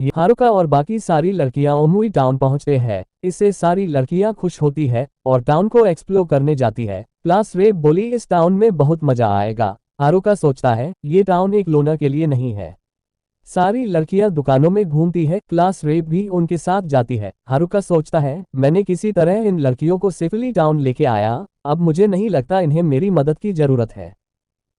Haruka और बाकी सारी लड़कियां ओमुई टाउन पहुंचते हैं। इससे सारी लड़कियां खुश होती है और टाउन को एक्सप्लोर करने जाती है। क्लास रेप बोली इस टाउन में बहुत मजा आएगा। हारुका सोचता है ये टाउन एक लोनर के लिए नहीं है। सारी लड़कियां दुकानों में घूमती है। क्लास रेप भी उनके साथ जाती है। हारुका सोचता है मैंने किसी तरह इन लड़कियों को सेफली टाउन लेके आया, अब मुझे नहीं लगता इन्हें मेरी मदद की जरूरत है।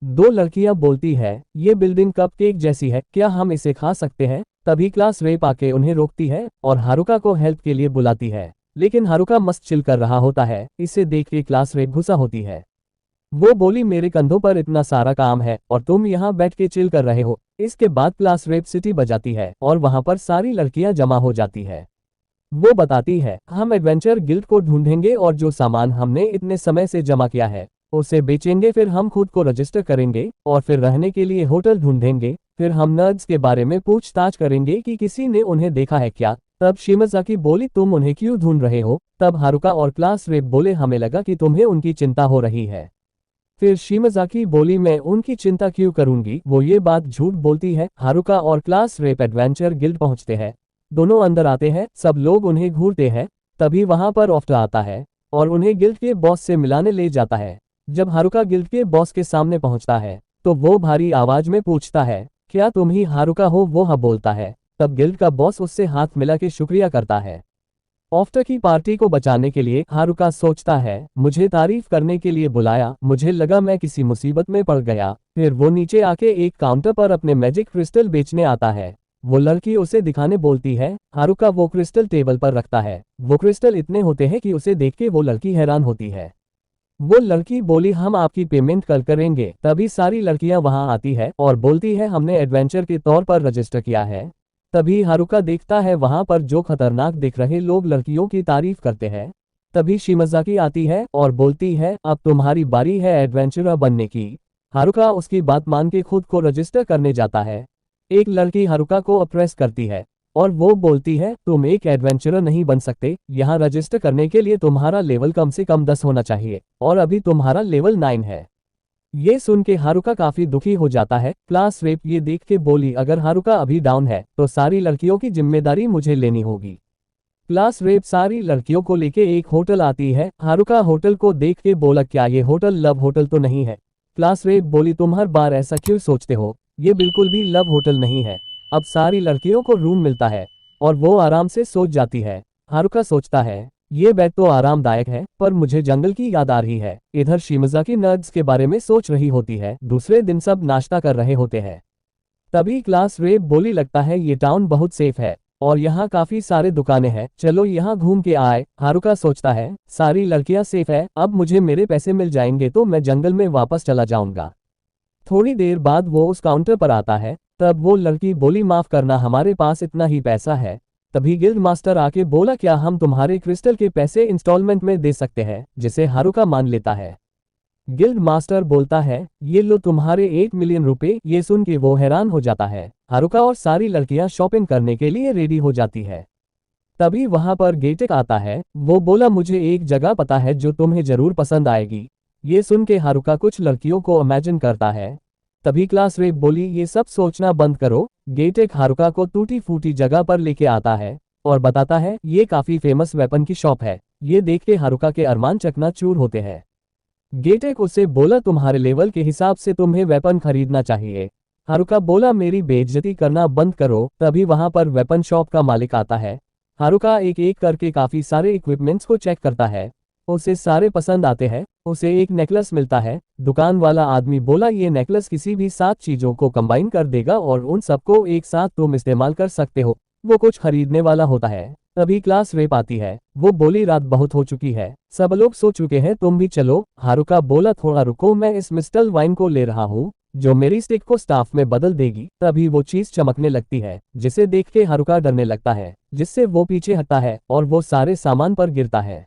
दो लड़कियां बोलती है ये बिल्डिंग कपकेक जैसी है, क्या हम इसे खा सकते हैं? तभी क्लास रेप आके उन्हें रोकती है और हारुका को हेल्प के लिए बुलाती है। लेकिन हारुका मस्त चिल कर रहा होता है। इसे देख के क्लास रेप गुस्सा होती है। वो बोली मेरे कंधों पर इतना सारा काम है और तुम यहाँ बैठ के चिल कर रहे हो। इसके बाद क्लास रेप सिटी बजाती है और वहां पर सारी लड़कियां जमा हो जाती है। वो बताती है हम एडवेंचर गिल्ड को ढूंढेंगे और जो सामान हमने इतने समय से जमा किया है उसे बेचेंगे, फिर हम खुद को रजिस्टर करेंगे और फिर रहने के लिए होटल ढूंढेंगे। फिर हम नर्ड्स के बारे में पूछताछ करेंगे कि किसी ने उन्हें देखा है क्या। तब शिमाज़ाकी बोली तुम उन्हें क्यों ढूंढ रहे हो? तब हारुका और क्लास रेप बोले हमें लगा कि तुम्हें उनकी चिंता हो रही है। फिर शिमाज़ाकी बोली मैं उनकी चिंता क्यों करूंगी, वो ये बात झूठ बोलती है। हारुका और क्लास रेप एडवेंचर गिल्ड पहुंचते हैं। दोनों अंदर आते हैं, सब लोग उन्हें घूरते हैं। तभी वहां पर ऑफ्टर आता है और उन्हें गिल्ड के बॉस से मिलाने ले जाता है। जब हारुका गिल्ड के बॉस के सामने पहुंचता है तो वो भारी आवाज में पूछता है क्या तुम ही हारुका हो? वो हाँ बोलता है। तब गिल्ड का बॉस उससे हाथ मिला के शुक्रिया करता है। ऑफ्टर की पार्टी को बचाने के लिए हारुका सोचता है मुझे तारीफ करने के लिए बुलाया, मुझे लगा मैं किसी मुसीबत में पड़ गया। फिर वो नीचे आके एक काउंटर पर अपने मैजिक क्रिस्टल बेचने आता है। वो लड़की उसे दिखाने बोलती है। हारुका वो क्रिस्टल टेबल पर रखता है। वो क्रिस्टल इतने होते हैं कि उसे देख के वो लड़की हैरान होती है। वो लड़की बोली हम आपकी पेमेंट कल करेंगे। तभी सारी लड़कियां वहां आती है और बोलती है हमने एडवेंचर के तौर पर रजिस्टर किया है। तभी हारुका देखता है वहां पर जो खतरनाक दिख रहे लोग लड़कियों की तारीफ करते हैं। तभी शिमाज़ाकी आती है और बोलती है अब तुम्हारी बारी है एडवेंचरर बनने की। हारुका उसकी बात मान के खुद को रजिस्टर करने जाता है। एक लड़की हारुका को अप्रेस करती है और वो बोलती है तुम एक एडवेंचरर नहीं बन सकते, यहाँ रजिस्टर करने के लिए तुम्हारा लेवल कम से कम 10 होना चाहिए और अभी तुम्हारा लेवल 9 है। ये सुन के हारुका काफी दुखी हो जाता है। क्लास रेप ये देख के बोली अगर हारुका अभी डाउन है तो सारी लड़कियों की जिम्मेदारी मुझे लेनी होगी। क्लास रेप सारी लड़कियों को लेके एक होटल आती है। हारुका होटल को देख के बोला क्या ये होटल लव होटल तो नहीं है? क्लास रेप बोली तुम हर बार ऐसा क्यों सोचते हो, ये बिल्कुल भी लव होटल नहीं है। अब सारी लड़कियों को रूम मिलता है और वो आराम से सो जाती है। हारुका सोचता है ये बेड तो आरामदायक है पर मुझे जंगल की याद आ रही है। इधर शिमाज़ाकी नर्ड्स के बारे में सोच रही होती है। दूसरे दिन सब नाश्ता कर रहे होते हैं। तभी क्लास रेप बोली लगता है ये टाउन बहुत सेफ है और यहाँ काफी सारे दुकानें हैं, चलो यहाँ घूम के आए। हारुका सोचता है सारी लड़कियां सेफ है, अब मुझे मेरे पैसे मिल जाएंगे तो मैं जंगल में वापस चला जाऊंगा। थोड़ी देर बाद वो उस काउंटर पर आता है। तब वो लड़की बोली माफ करना हमारे पास इतना ही पैसा है। तभी गिल्ड मास्टर आके बोला क्या हम तुम्हारे क्रिस्टल के पैसे इंस्टॉलमेंट में दे सकते हैं, जिसे हारुका मान लेता है। गिल्ड मास्टर बोलता है ये लो तुम्हारे 8 मिलियन रुपए। ये सुन के वो हैरान हो जाता है। हारुका और सारी लड़कियां शॉपिंग करने के लिए रेडी हो जाती है। तभी वहां पर गेटेक आता है। वो बोला मुझे एक जगह पता है जो तुम्हें जरूर पसंद आएगी। ये सुन के हारुका कुछ लड़कियों को इमेजिन करता है। तभी क्लास रेप बोली ये सब सोचना बंद करो। गेटेक हारुका को टूटी फूटी जगह पर लेके आता है और बताता है ये काफी फेमस वेपन की शॉप है। ये देख के हारुका के अरमान चकनाचूर होते हैं। गेटेक उसे बोला तुम्हारे लेवल के हिसाब से तुम्हें वेपन खरीदना चाहिए। हारुका बोला मेरी बेइज्जती करना बंद करो। तभी वहां पर वेपन शॉप का मालिक आता है। हारुका एक एक करके काफी सारे इक्विपमेंट्स को चेक करता है। उसे सारे पसंद आते हैं। उसे एक नेकलेस मिलता है। दुकान वाला आदमी बोला ये नेकलेस किसी भी 7 चीजों को कंबाइन कर देगा और उन सबको एक साथ तुम इस्तेमाल कर सकते हो। वो कुछ खरीदने वाला होता है। तभी क्लास रेप आती है। वो बोली रात बहुत हो चुकी है, सब लोग सो चुके हैं, तुम भी चलो। हारुका बोला थोड़ा रुको, मैं इस मिस्टल वाइन को ले रहा हूँ जो मेरी स्टिक को स्टाफ में बदल देगी। तभी वो चीज चमकने लगती है जिसे देख के हारुका डरने लगता है, जिससे वो पीछे हटता है और वो सारे सामान पर गिरता है।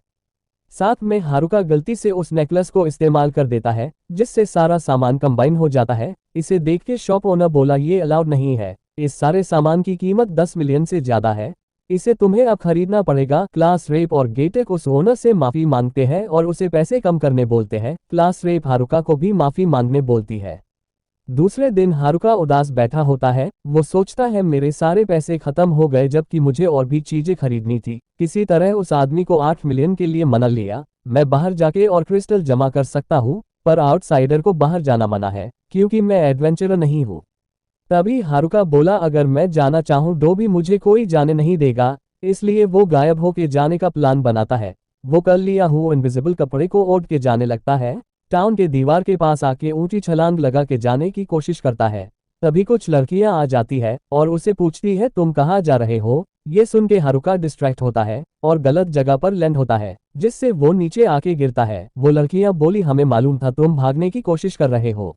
साथ में हारुका गलती से उस नेकलेस को इस्तेमाल कर देता है जिससे सारा सामान कंबाइन हो जाता है। इसे देख के शॉप ओनर बोला ये अलाउड नहीं है, इस सारे सामान की कीमत 10 मिलियन से ज्यादा है, इसे तुम्हें अब खरीदना पड़ेगा। क्लास रेप और गेटेक उस ओनर से माफी मांगते हैं और उसे पैसे कम करने बोलते हैं। क्लास रेप हारुका को भी माफी मांगने बोलती है। दूसरे दिन हारुका उदास बैठा होता है। वो सोचता है मेरे सारे पैसे खत्म हो गए जबकि मुझे और भी चीजें खरीदनी थी। किसी तरह उस आदमी को 8 मिलियन के लिए मना लिया। मैं बाहर जाके और क्रिस्टल जमा कर सकता हूँ, पर आउटसाइडर को बाहर जाना मना है क्योंकि मैं एडवेंचरर नहीं हूँ। तभी हारुका बोला अगर मैं जाना चाहूँ तो भी मुझे कोई जाने नहीं देगा, इसलिए वो गायब होके जाने का प्लान बनाता है। वो कर लिया हुआ इनविजिबल कपड़े को ओढ़ के जाने लगता है। टाउन के दीवार के पास आके ऊंची छलांग लगा के जाने की कोशिश करता है। तभी कुछ लड़कियां आ जाती है और उसे पूछती है तुम कहाँ जा रहे हो। ये सुन के हारुका डिस्ट्रैक्ट होता है और गलत जगह पर लैंड होता है, जिससे वो नीचे आके गिरता है। वो लड़कियां बोली हमें मालूम था तुम भागने की कोशिश कर रहे हो।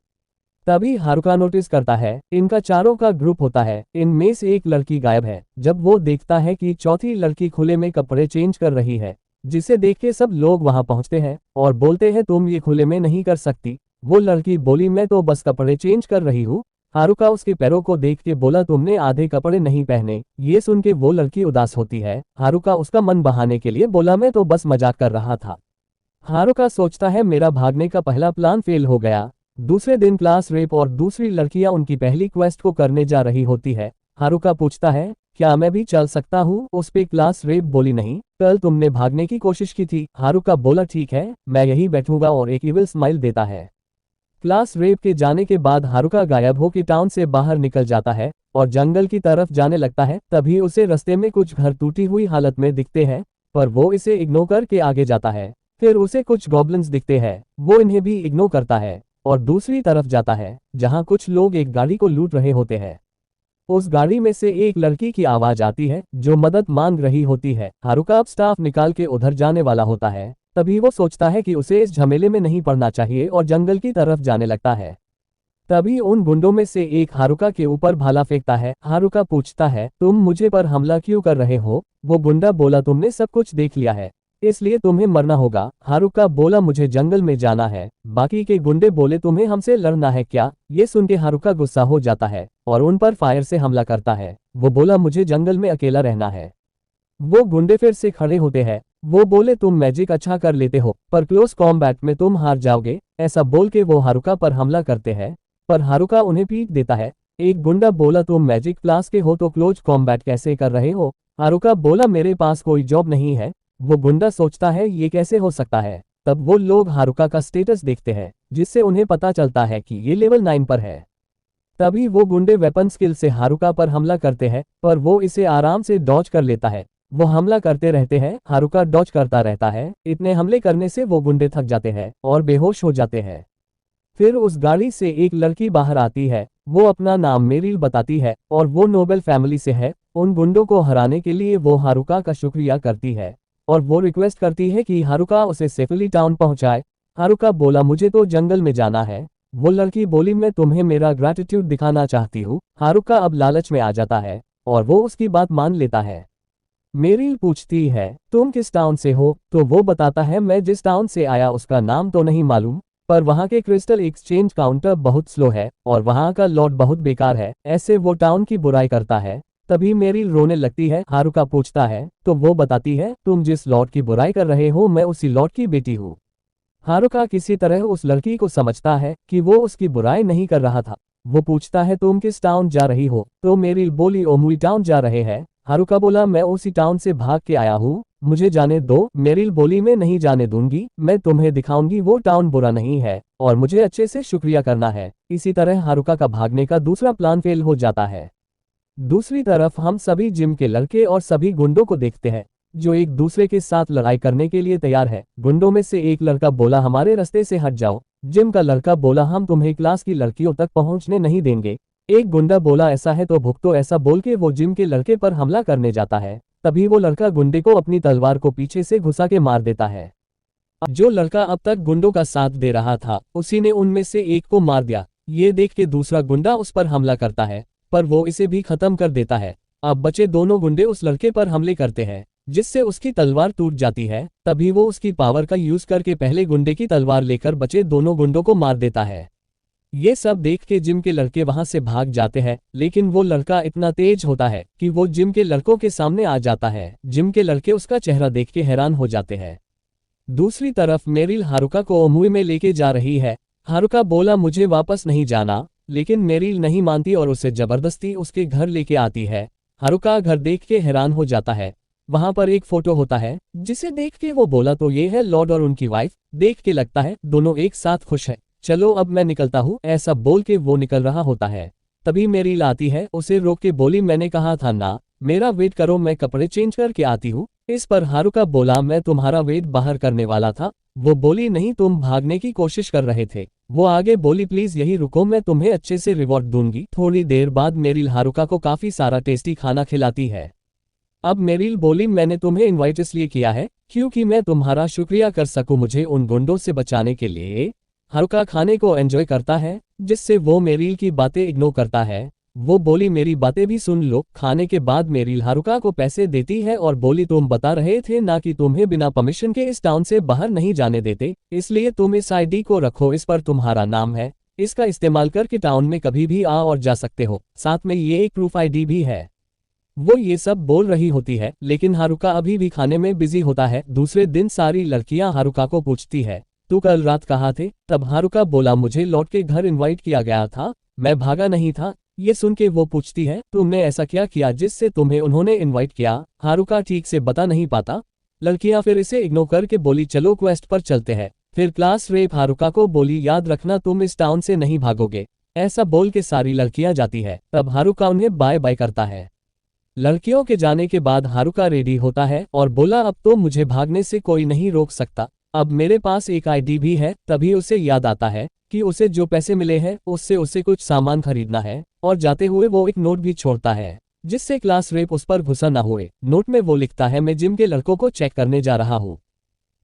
तभी हारुका नोटिस करता है इनका चारों का ग्रुप होता है, इनमें से एक लड़की गायब है। जब वो देखता है कि चौथी लड़की खुले में कपड़े चेंज कर रही है, जिसे देख के सब लोग वहां पहुंचते हैं और बोलते हैं तुम ये खुले में नहीं कर सकती। वो लड़की बोली मैं तो बस कपड़े चेंज कर रही हूँ। हारुका उसके पैरों को देख के बोला तुमने आधे कपड़े नहीं पहने। ये सुन के वो लड़की उदास होती है। हारुका उसका मन बहाने के लिए बोला मैं तो बस मजाक कर रहा था। हारुका सोचता है मेरा भागने का पहला प्लान फेल हो गया। दूसरे दिन क्लास रेप और दूसरी लड़कियां उनकी पहली क्वेस्ट को करने जा रही होती है। हारुका पूछता है क्या मैं भी चल सकता हूँ। उस पे क्लास रेप बोली नहीं, कल तुमने भागने की कोशिश की थी। हारुका बोला ठीक है मैं यही बैठूंगा और एक इविल स्माइल देता है। क्लास रेप के जाने के बाद हारुका गायब होकर टाउन से बाहर निकल जाता है और जंगल की तरफ जाने लगता है। तभी उसे रास्ते में कुछ घर टूटी हुई हालत में दिखते हैं, पर वो इसे इग्नोर करके आगे जाता है। फिर उसे कुछ गॉब्लिन्स दिखते हैं, वो इन्हें भी इग्नोर करता है और दूसरी तरफ जाता है जहां कुछ लोग एक गाड़ी को लूट रहे होते हैं। उस गाड़ी में से एक लड़की की आवाज आती है जो मदद मांग रही होती है। हारुका अब स्टाफ निकाल के उधर जाने वाला होता है। तभी वो सोचता है कि उसे इस झमेले में नहीं पड़ना चाहिए और जंगल की तरफ जाने लगता है। तभी उन गुंडों में से एक हारुका के ऊपर भाला फेंकता है। हारुका पूछता है तुम मुझे पर हमला क्यों कर रहे हो। वो गुंडा बोला तुमने सब कुछ देख लिया है, इसलिए तुम्हें मरना होगा। हारुका बोला मुझे जंगल में जाना है। बाकी के गुंडे बोले तुम्हें हमसे लड़ना है क्या। ये सुन के हारुका गुस्सा हो जाता है और उन पर फायर से हमला करता है। वो बोला मुझे जंगल में अकेला रहना है। वो गुंडे फिर से खड़े होते हैं। वो बोले तुम मैजिक अच्छा कर लेते हो पर क्लोज कॉम्बैट में तुम हार जाओगे। ऐसा बोल के वो हारुका पर हमला करते हैं, पर हारुका उन्हें पीट देता है। एक गुंडा बोला तुम मैजिक क्लास के हो तो क्लोज कॉम्बैट कैसे कर रहे हो। हारुका बोला मेरे पास कोई जॉब नहीं है। वो गुंडा सोचता है ये कैसे हो सकता है। तब वो लोग हारुका का स्टेटस देखते हैं, जिससे उन्हें पता चलता है कि ये लेवल 9 पर है। तभी वो गुंडे वेपन स्किल से हारुका पर हमला करते हैं, पर वो इसे आराम से डॉज कर लेता है। वो हमला करते रहते हैं, हारुका डॉज करता रहता है। इतने हमले करने से वो गुंडे थक जाते हैं और बेहोश हो जाते हैं। फिर उस गाड़ी से एक लड़की बाहर आती है। वो अपना नाम मेरिल बताती है और वो नोबेल फैमिली से है। उन गुंडों को हराने के लिए वो हारुका का शुक्रिया करती है और वो रिक्वेस्ट करती है कि हारुका उसे सेफली टाउन पहुंचाए। हारुका बोला मुझे तो जंगल में जाना है। वो लड़की बोली मैं तुम्हें मेरा ग्रैटिट्यूड दिखाना चाहती हूँ। हारुका अब लालच में आ जाता है और वो उसकी बात मान लेता है। मेरिल पूछती है तुम किस टाउन से हो, तो वो बताता है मैं जिस टाउन से आया उसका नाम तो नहीं मालूम, पर वहाँ के क्रिस्टल एक्सचेंज काउंटर बहुत स्लो है और वहाँ का लॉट बहुत बेकार है। ऐसे वो टाउन की बुराई करता है। तभी मेरिल रोने लगती है। हारुका पूछता है तो वो बताती है तुम जिस लॉट की बुराई कर रहे हो मैं उसी लॉट की बेटी हूँ। हारुका किसी तरह उस लड़की को समझता है कि वो उसकी बुराई नहीं कर रहा था। वो पूछता है तुम किस टाउन जा रही हो, तो मेरिल बोली ओमुई टाउन जा रहे हैं। हारुका बोला मैं उसी टाउन से भाग के आया हूँ, मुझे जाने दो। मेरिल बोली मैं नहीं जाने दूंगी, मैं तुम्हें दिखाऊंगी वो टाउन बुरा नहीं है और मुझे अच्छे से शुक्रिया करना है। इसी तरह हारुका का भागने का दूसरा प्लान फेल हो जाता है। दूसरी तरफ हम सभी जिम के लड़के और सभी गुंडों को देखते हैं जो एक दूसरे के साथ लड़ाई करने के लिए तैयार है। गुंडों में से एक लड़का बोला हमारे रास्ते से हट जाओ। जिम का लड़का बोला हम तुम्हें क्लास की लड़कियों तक पहुंचने नहीं देंगे। एक गुंडा बोला ऐसा है तो भुगतो। ऐसा बोल के वो जिम के लड़के पर हमला करने जाता है। तभी वो लड़का गुंडे को अपनी तलवार को पीछे से घुसा के मार देता है। जो लड़का अब तक गुंडों का साथ दे रहा था उसी ने उनमें से एक को मार दिया। ये देख के दूसरा गुंडा उस पर हमला करता है, पर वो इसे भी खत्म कर देता है। अब बचे दोनों गुंडे उस लड़के पर हमले करते हैं, जिससे उसकी तलवार टूट जाती है। तभी वो उसकी पावर का यूज करके पहले गुंडे की तलवार लेकर बचे दोनों गुंडों को मार देता है। ये सब देख के जिम के लड़के वहां से भाग जाते हैं, लेकिन वो लड़का इतना तेज होता है कि वो जिम के लड़कों के सामने आ जाता है। जिम के लड़के उसका चेहरा देख के हैरान हो जाते हैं। दूसरी तरफ मेरिल हारुका को ओमुई में लेके जा रही है। हारुका बोला मुझे वापस नहीं जाना, लेकिन मेरिल नहीं मानती और उसे जबरदस्ती उसके घर लेके आती है। हारुका घर देख के हैरान हो जाता है। वहां पर एक फोटो होता है जिसे देख के वो बोला तो ये है लॉर्ड और उनकी वाइफ। देख के लगता है दोनों एक साथ खुश है। चलो अब मैं निकलता हूँ, ऐसा बोल के वो निकल रहा होता है। तभी मेरिल आती है, उसे रोक के बोली मैंने कहा था ना, मेरा वेट करो, मैं कपड़े चेंज करके आती हूँ। इस पर हारुका बोला मैं तुम्हारा वेट बाहर करने वाला था। वो बोली नहीं, तुम भागने की कोशिश कर रहे थे। वो आगे बोली प्लीज यही रुको, मैं तुम्हें अच्छे से रिवॉर्ड दूंगी। थोड़ी देर बाद मेरिल हारुका को काफी सारा टेस्टी खाना खिलाती है। अब मेरिल बोली मैंने तुम्हें इनवाइट इसलिए किया है क्योंकि मैं तुम्हारा शुक्रिया कर सकूं मुझे उन गुंडों से बचाने के लिए। हारुका खाने को एंजॉय करता है जिससे वो मेरिल की बातें इग्नोर करता है। वो बोली मेरी बातें भी सुन लो। खाने के बाद मेरिल हारुका को पैसे देती है और बोली तुम बता रहे थे ना कि तुम्हें बिना परमिशन के इस टाउन से बाहर नहीं जाने देते, इसलिए तुम इस आईडी को रखो, इस पर तुम्हारा नाम है। इसका इस्तेमाल करके टाउन में कभी भी आ और जा सकते हो, साथ में ये एक प्रूफ आईडी भी है। वो ये सब बोल रही होती है लेकिन हारुका अभी भी खाने में बिजी होता है। दूसरे दिन सारी लड़कियां हारुका को पूछती है तू कल रात कहाँ थे? तब हारुका बोला मुझे लॉर्ड के घर इनवाइट किया गया था, मैं भागा नहीं था। ये सुन के वो पूछती है तुमने ऐसा क्या किया जिससे तुम्हें उन्होंने इनवाइट किया? हारुका ठीक से बता नहीं पाता। लड़कियां फिर इसे इग्नोर करके बोली चलो क्वेस्ट पर चलते हैं। फिर क्लास रेप हारुका को बोली याद रखना तुम इस टाउन से नहीं भागोगे। ऐसा बोल के सारी लड़कियां जाती है। तब हारुका उन्हें बाय बाय करता है। लड़कियों के जाने के बाद हारुका रेडी होता है और बोला अब तो मुझे भागने से कोई नहीं रोक सकता, अब मेरे पास एक आईडी भी है। तभी उसे याद आता है कि उसे जो पैसे मिले हैं उससे उसे कुछ सामान खरीदना है और जाते हुए वो एक नोट भी छोड़ता है जिससे क्लास रेप उस पर गुस्सा न हुए। नोट में वो लिखता है मैं जिम के लड़कों को चेक करने जा रहा हूँ।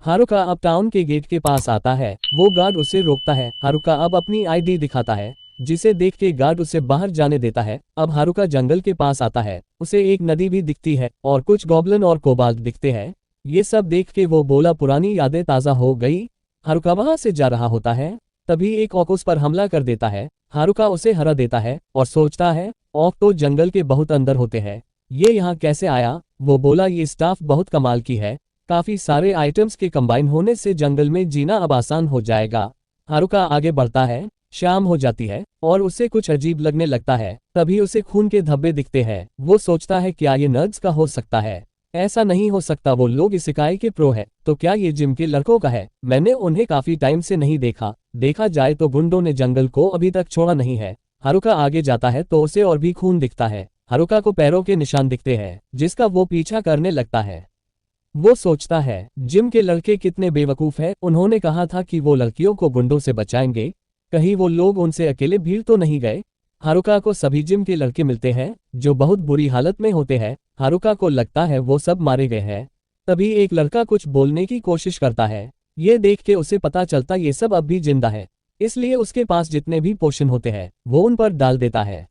हारुका अब टाउन के गेट के पास आता है, वो गार्ड उसे रोकता है। हारुका अब अपनी आईडी दिखाता है जिसे देख के गार्ड उसे बाहर जाने देता है। अब हारुका जंगल के पास आता है, उसे एक नदी भी दिखती है और कुछ गॉब्लिन और कोबाल्ट दिखते हैं। ये सब देख के वो बोला पुरानी यादें ताज़ा हो गई। हारुका वहां से जा रहा होता है, तभी एक ऑक उस पर हमला कर देता है। हारुका उसे हरा देता है और सोचता है ऑक तो जंगल के बहुत अंदर होते हैं, ये यहाँ कैसे आया? वो बोला ये स्टाफ बहुत कमाल की है, काफी सारे आइटम्स के कंबाइन होने से जंगल में जीना अब आसान हो जाएगा। हारुका आगे बढ़ता है, शाम हो जाती है और उसे कुछ अजीब लगने लगता है। तभी उसे खून के धब्बे दिखते हैं। वो सोचता है क्या ये नर्ड्स का हो सकता है? ऐसा नहीं हो सकता, वो लोग इस इकाई के प्रो है, तो क्या ये जिम के लड़कों का है? मैंने उन्हें काफी टाइम से नहीं देखा, देखा जाए तो गुंडों ने जंगल को अभी तक छोड़ा नहीं है। हारुका आगे जाता है तो उसे और भी खून दिखता है। हारुका को पैरों के निशान दिखते हैं जिसका वो पीछा करने लगता है। वो सोचता है जिम के लड़के कितने बेवकूफ है, उन्होंने कहा था कि वो लड़कियों को गुंडों से बचाएंगे, कहीं वो लोग उनसे अकेले भीड़ तो नहीं गए। हारुका को सभी जिम के लड़के मिलते हैं जो बहुत बुरी हालत में होते हैं। हारुका को लगता है वो सब मारे गए हैं। तभी एक लड़का कुछ बोलने की कोशिश करता है, ये देख के उसे पता चलता ये सब अब भी जिंदा है, इसलिए उसके पास जितने भी पोशन होते हैं वो उन पर डाल देता है।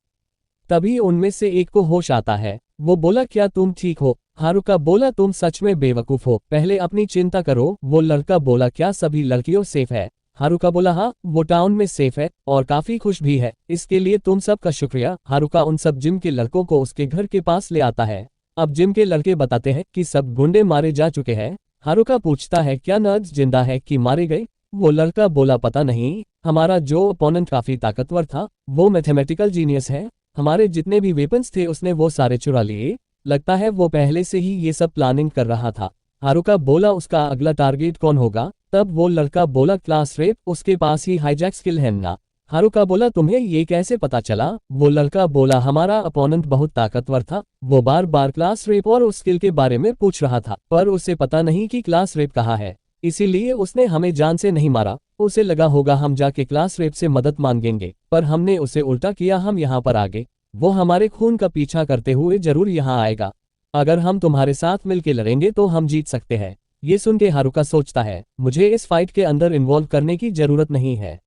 तभी उनमें से एक को होश आता है, वो बोला क्या तुम ठीक हो? हारुका बोला तुम सच में बेवकूफ हो, पहले अपनी चिंता करो। वो लड़का बोला क्या सभी लड़कियों सेफ है? हारुका बोला हाँ, वो टाउन में सेफ है और काफी खुश भी है, इसके लिए तुम सबका शुक्रिया। हारुका उन सब जिम के लड़कों को उसके घर के पास ले आता है। अब जिम के लड़के बताते हैं कि सब गुंडे मारे जा चुके हैं। हारुका पूछता है क्या नर्ड्स जिंदा है कि मारे गए? वो लड़का बोला पता नहीं, हमारा जो ओपोनेंट काफी ताकतवर था वो मैथमेटिकल जीनियस है, हमारे जितने भी वेपन्स थे उसने वो सारे चुरा लिए, लगता है वो पहले से ही ये सब प्लानिंग कर रहा था। हारुका बोला उसका अगला टारगेट कौन होगा? तब वो लड़का बोला क्लास रेप, उसके पास ही हाईजैक स्किल है ना। हारुका बोला तुम्हें ये कैसे पता चला? वो लड़का बोला हमारा अपोनेंट बहुत ताकतवर था, वो बार बार क्लास रेप और उस स्किल के बारे में पूछ रहा था, पर उसे पता नहीं कि क्लास रेप कहाँ है, इसीलिए उसने हमें जान से नहीं मारा। उसे लगा होगा हम जाके क्लास रेप से मदद मांगेंगे, पर हमने उसे उल्टा किया, हम यहाँ पर आ गए। वो हमारे खून का पीछा करते हुए जरूर यहाँ आएगा, अगर हम तुम्हारे साथ मिलकर लड़ेंगे तो हम जीत सकते हैं। ये सुन के हारुका सोचता है मुझे इस फाइट के अंदर इन्वॉल्व करने की जरूरत नहीं है,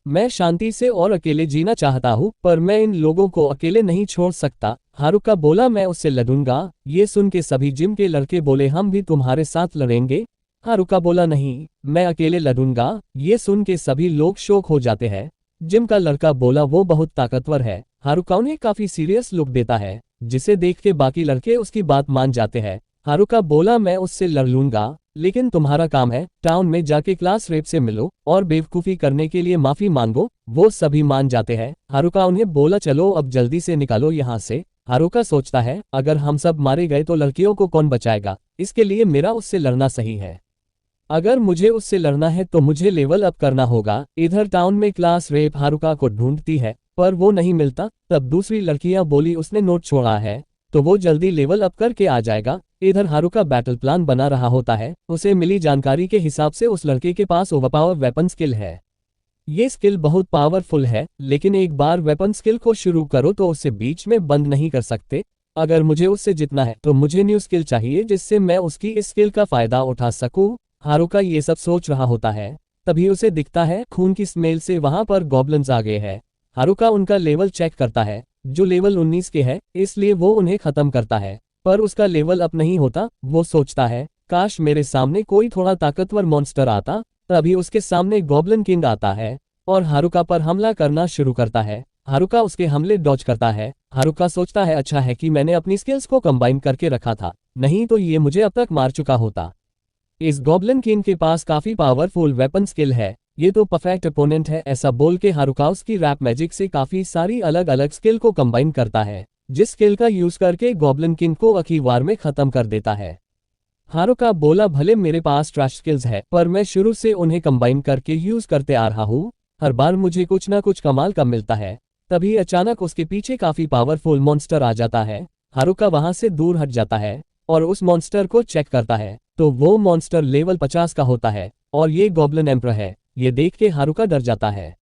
मैं शांति से और अकेले जीना चाहता हूँ, पर मैं इन लोगों को अकेले नहीं छोड़ सकता। हारुका बोला मैं उससे लड़ूंगा। ये सुन के सभी जिम के लड़के बोले हम भी तुम्हारे साथ लड़ेंगे। हारुका बोला नहीं, मैं अकेले लड़ूंगा। ये सुन के सभी लोग शौक हो जाते हैं। जिम का लड़का बोला वो बहुत ताकतवर है। हारुका उन्हें काफी सीरियस लुक देता है जिसे देख के बाकी लड़के उसकी बात मान जाते हैं। हारुका बोला मैं उससे लड़ लूंगा। लेकिन तुम्हारा काम है टाउन में जाके क्लास रेप से मिलो और बेवकूफ़ी करने के लिए माफ़ी मांगो। वो सभी मान जाते हैं। हारुका उन्हें बोला चलो अब जल्दी से निकालो यहाँ से। हारुका सोचता है अगर हम सब मारे गए तो लड़कियों को कौन बचाएगा, इसके लिए मेरा उससे लड़ना सही है। अगर मुझे उससे लड़ना है तो मुझे लेवल अप करना होगा। इधर टाउन में क्लास रेप हारुका को ढूंढती है पर वो नहीं मिलता। तब दूसरी लड़कियां बोली उसने नोट छोड़ा है तो वो जल्दी लेवल अप करके आ जाएगा। इधर हारुका बैटल प्लान बना रहा होता है। उसे मिली जानकारी के हिसाब से उस लड़के के पास ओवरपावर वेपन स्किल है। ये स्किल बहुत पावरफुल है, लेकिन एक बार वेपन स्किल को शुरू करो तो उसे बीच में बंद नहीं कर सकते। अगर मुझे उससे जीतना है तो मुझे न्यू स्किल चाहिए जिससे मैं उसकी इस स्किल का फायदा उठा सकूं। हारुका ये सब सोच रहा होता है, तभी उसे दिखता है खून की स्मेल से वहां पर गॉब्लिन्स आ गए हैं। हारुका उनका लेवल चेक करता है जो लेवल 19 के है, इसलिए वो उन्हें खत्म करता है। पर उसका लेवल अप नहीं होता। वो सोचता है काश मेरे सामने कोई थोड़ा ताकतवर मॉन्स्टर आता। तभी उसके सामने गॉब्लिन किंग आता है और हारुका पर हमला करना शुरू करता है। हारुका उसके हमले डॉज करता है। हारुका सोचता है अच्छा है कि मैंने अपनी स्किल्स को कंबाइन करके रखा था, नहीं तो ये मुझे अब तक मार चुका होता। इस गॉब्लिन किंग के पास काफी पावरफुल वेपन स्किल है, ये तो परफेक्ट अपोनेंट है। ऐसा बोल के हारुका उसकी रैप मैजिक से काफी सारी अलग अलग स्किल को कंबाइन करता है, जिस स्किल का यूज करके गॉब्लिन किंग को एक ही वार में खत्म कर देता है। हारुका बोला भले मेरे पास ट्रैश स्किल्स है पर मैं शुरू से उन्हें कंबाइन करके यूज करते आ रहा हूँ। हर बार मुझे कुछ ना कुछ कमाल का मिलता है। तभी अचानक उसके पीछे काफी पावरफुल मॉन्स्टर आ जाता है। हारुका वहां से दूर हट जाता है और उस मॉन्स्टर को चेक करता है तो वो मॉन्स्टर लेवल 50 का होता है और ये गॉब्लिन एम्पर है। ये देख के हारुका डर जाता है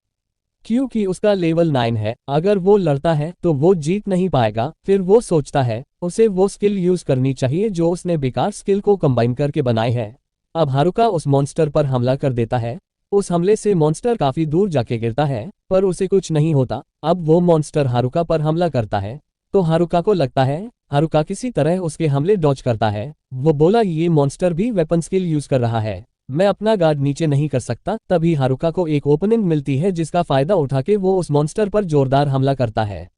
क्योंकि उसका लेवल 9 है। अगर वो लड़ता है तो वो जीत नहीं पाएगा। फिर वो सोचता है उसे वो स्किल यूज करनी चाहिए जो उसने बेकार स्किल को कंबाइन करके बनाई है। अब हारुका उस मॉन्स्टर पर हमला कर देता है। उस हमले से मॉन्स्टर काफी दूर जाके गिरता है पर उसे कुछ नहीं होता। अब वो मॉन्स्टर हारुका पर हमला करता है तो हारुका को लगता है हारुका किसी तरह उसके हमले डॉज करता है। वो बोला ये मॉन्स्टर भी वेपन स्किल यूज कर रहा है, मैं अपना गार्ड नीचे नहीं कर सकता। तभी हारुका को एक ओपनिंग मिलती है जिसका फायदा उठा के वो उस मॉन्स्टर पर जोरदार हमला करता है,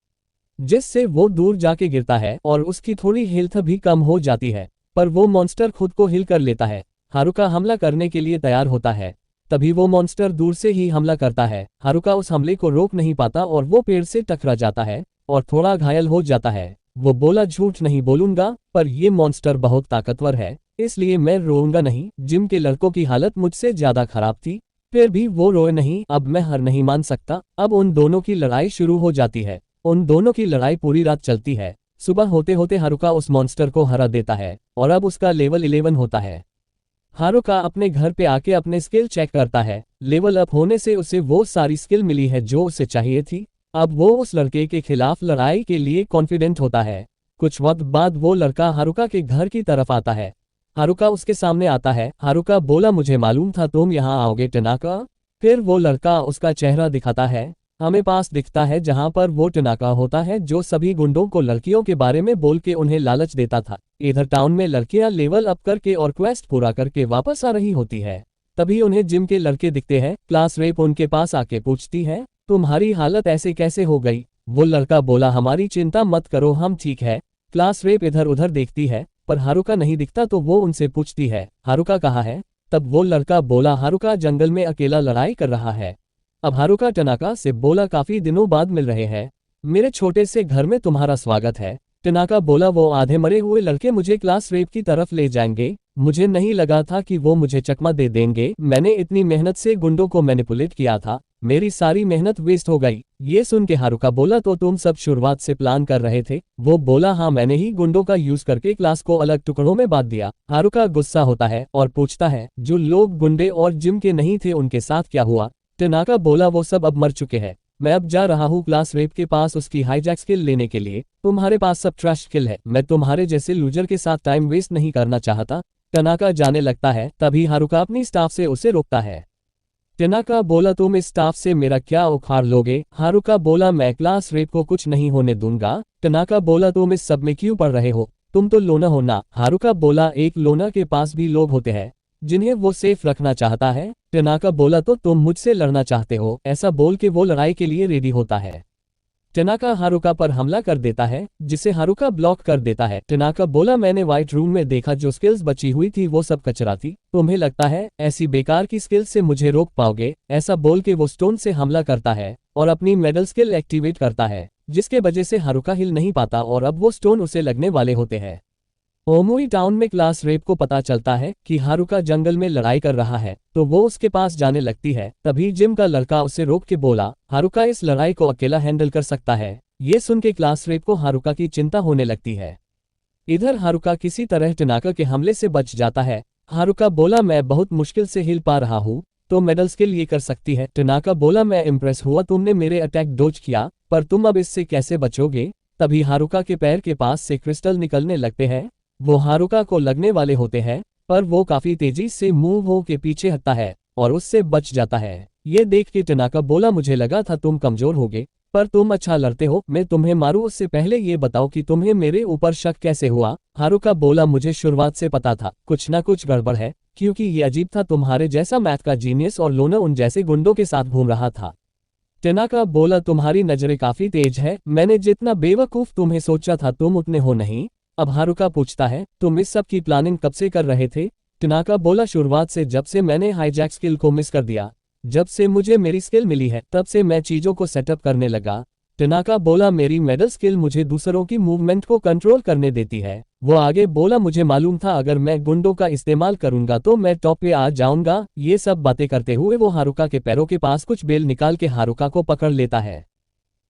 जिससे वो दूर जाके गिरता है और उसकी थोड़ी हेल्थ भी कम हो जाती है। पर वो मॉन्स्टर खुद को हिल कर लेता है। हारुका हमला करने के लिए तैयार होता है, तभी वो मॉन्स्टर दूर से ही हमला करता है। हारुका उस हमले को रोक नहीं पाता और वो पेड़ से टकरा जाता है और थोड़ा घायल हो जाता है। वो बोला झूठ नहीं बोलूंगा पर ये मॉन्स्टर बहुत ताकतवर है, इसलिए मैं रोऊंगा नहीं। जिम के लड़कों की हालत मुझसे ज्यादा खराब थी, फिर भी वो रोए नहीं। अब मैं हार नहीं मान सकता। अब उन दोनों की लड़ाई शुरू हो जाती है। उन दोनों की लड़ाई पूरी रात चलती है। सुबह होते होते हारुका उस मॉन्स्टर को हरा देता है और अब उसका लेवल 11 होता है। हारुका अपने घर पे आके अपने स्किल चेक करता है। लेवल अप होने से उसे वो सारी स्किल मिली है जो उसे चाहिए थी। अब वो उस लड़के के खिलाफ लड़ाई के लिए कॉन्फिडेंट होता है। कुछ वक्त बाद वो लड़का हारुका के घर की तरफ आता है। हारुका उसके सामने आता है। हारुका बोला मुझे मालूम था तुम यहाँ आओगे टनाका। फिर वो लड़का उसका चेहरा दिखाता है। हमें पास दिखता है जहाँ पर वो टनाका होता है जो सभी गुंडों को लड़कियों के बारे में बोल के उन्हें लालच देता था। इधर टाउन में लड़कियां लेवल अप करके और क्वेस्ट पूरा करके वापस आ रही होती है। तभी उन्हें जिम के लड़के दिखते हैं। क्लास रेप उनके पास आके पूछती है तुम्हारी हालत ऐसे कैसे हो गई। वो लड़का बोला हमारी चिंता मत करो हम ठीक है। क्लास रेप इधर उधर देखती है पर हारुका नहीं दिखता तो वो उनसे पूछती है हारुका कहाँ है। तब वो लड़का बोला हारुका जंगल में अकेला लड़ाई कर रहा है। अब हारुका टनाका से बोला काफी दिनों बाद मिल रहे हैं, मेरे छोटे से घर में तुम्हारा स्वागत है। टनाका बोला वो आधे मरे हुए लड़के मुझे क्लास रेप की तरफ ले जाएंगे, मुझे नहीं लगा था कि वो मुझे चकमा दे देंगे। मैंने इतनी मेहनत से गुंडों को मैनिपुलेट किया था, मेरी सारी मेहनत वेस्ट हो गई। ये सुन के हारुका बोला तो तुम सब शुरुआत से प्लान कर रहे थे। वो बोला हाँ मैंने ही गुंडों का यूज करके क्लास को अलग टुकड़ों में बांट दिया। हारुका गुस्सा होता है और पूछता है जो लोग गुंडे और जिम के नहीं थे उनके साथ क्या हुआ। टनाका बोला वो सब अब मर चुके हैं, मैं अब जा रहा हूँ क्लास रेप के पास उसकी हाईजैक स्किल लेने के लिए। तुम्हारे पास सब ट्रैश स्किल है, मैं तुम्हारे जैसे लूजर के साथ टाइम वेस्ट नहीं करना चाहता। टनाका जाने लगता है तभी हारुका अपनी स्टाफ से उसे रोकता है। टनाका बोला तुम इस स्टाफ से मेरा क्या उखाड़ लोगे। हारुका बोला मैं क्लास रेप को कुछ नहीं होने दूंगा। टनाका बोला तुम इस सब में क्यों पढ़ रहे हो, तुम तो लोना हो ना। हारुका बोला एक लोना के पास भी लोग होते हैं जिन्हें वो सेफ रखना चाहता है। टनाका बोला तो तुम मुझसे लड़ना चाहते हो। ऐसा बोल के वो लड़ाई के लिए रेडी होता है। टनाका हारुका पर हमला कर देता है, जिसे हारुका ब्लॉक कर देता है। टनाका बोला, मैंने व्हाइट रूम में देखा जो स्किल्स बची हुई थी वो सब कचरा थी। तुम्हें लगता है ऐसी बेकार की स्किल्स से मुझे रोक पाओगे? ऐसा बोल के वो स्टोन से हमला करता है और अपनी मेडल स्किल एक्टिवेट करता है, जिसके वजह से हारुका हिल नहीं पाता और अब वो स्टोन उसे लगने वाले होते हैं। ओमुई टाउन में क्लास रेप को पता चलता है कि हारुका जंगल में लड़ाई कर रहा है, तो वो उसके पास जाने लगती है। तभी जिम का लड़का उसे रोक के बोला, हारुका इस लड़ाई को अकेला हैंडल कर सकता है। ये सुन के क्लास रेप को हारुका की चिंता होने लगती है। इधर हारुका किसी तरह टनाका के हमले से बच जाता है। हारुका बोला, मैं बहुत मुश्किल से हिल पा रहा हूँ, तो मेडल स्किल ये कर सकती है। टनाका बोला, मैं इम्प्रेस हुआ तुमने मेरे अटैक डोज किया, पर तुम अब इससे कैसे बचोगे? तभी हारुका के पैर के पास से क्रिस्टल निकलने लगते हैं। वो हारुका को लगने वाले होते हैं, पर वो काफी तेजी से मूव हो के पीछे हटता है और उससे बच जाता है। ये देख के टनाका बोला, मुझे लगा था तुम कमजोर होगे, पर तुम अच्छा लड़ते हो। मैं तुम्हें मारूं उससे पहले ये बताओ कि तुम्हें मेरे ऊपर शक कैसे हुआ? हारुका बोला, मुझे शुरुआत से पता था कुछ ना कुछ गड़बड़ है, क्योंकि ये अजीब था, तुम्हारे जैसा मैथ का जीनियस और लोना उन जैसे गुंडों के साथ घूम रहा था। टनाका बोला, तुम्हारी नजरें काफी तेज है, मैंने जितना बेवकूफ तुम्हें सोचा था तुम उतने हो नहीं। अब हारुका पूछता है, तुम इस सब की प्लानिंग कब से कर रहे थे? टनाका बोला, शुरुआत से, जब से मैंने हाईजैक स्किल को मिस कर दिया। जब से मुझे मेरी स्किल मिली है तब से मैं चीजों को सेटअप करने लगा। टनाका बोला, मेरी मेडल स्किल मुझे दूसरों की मूवमेंट को कंट्रोल करने देती है। वो आगे बोला, मुझे मालूम था अगर मैं गुंडों का इस्तेमाल करूंगा तो मैं टॉप पे आ जाऊंगा। ये सब बातें करते हुए वो हारुका के पैरों के पास कुछ बेल निकाल के हारुका को पकड़ लेता है।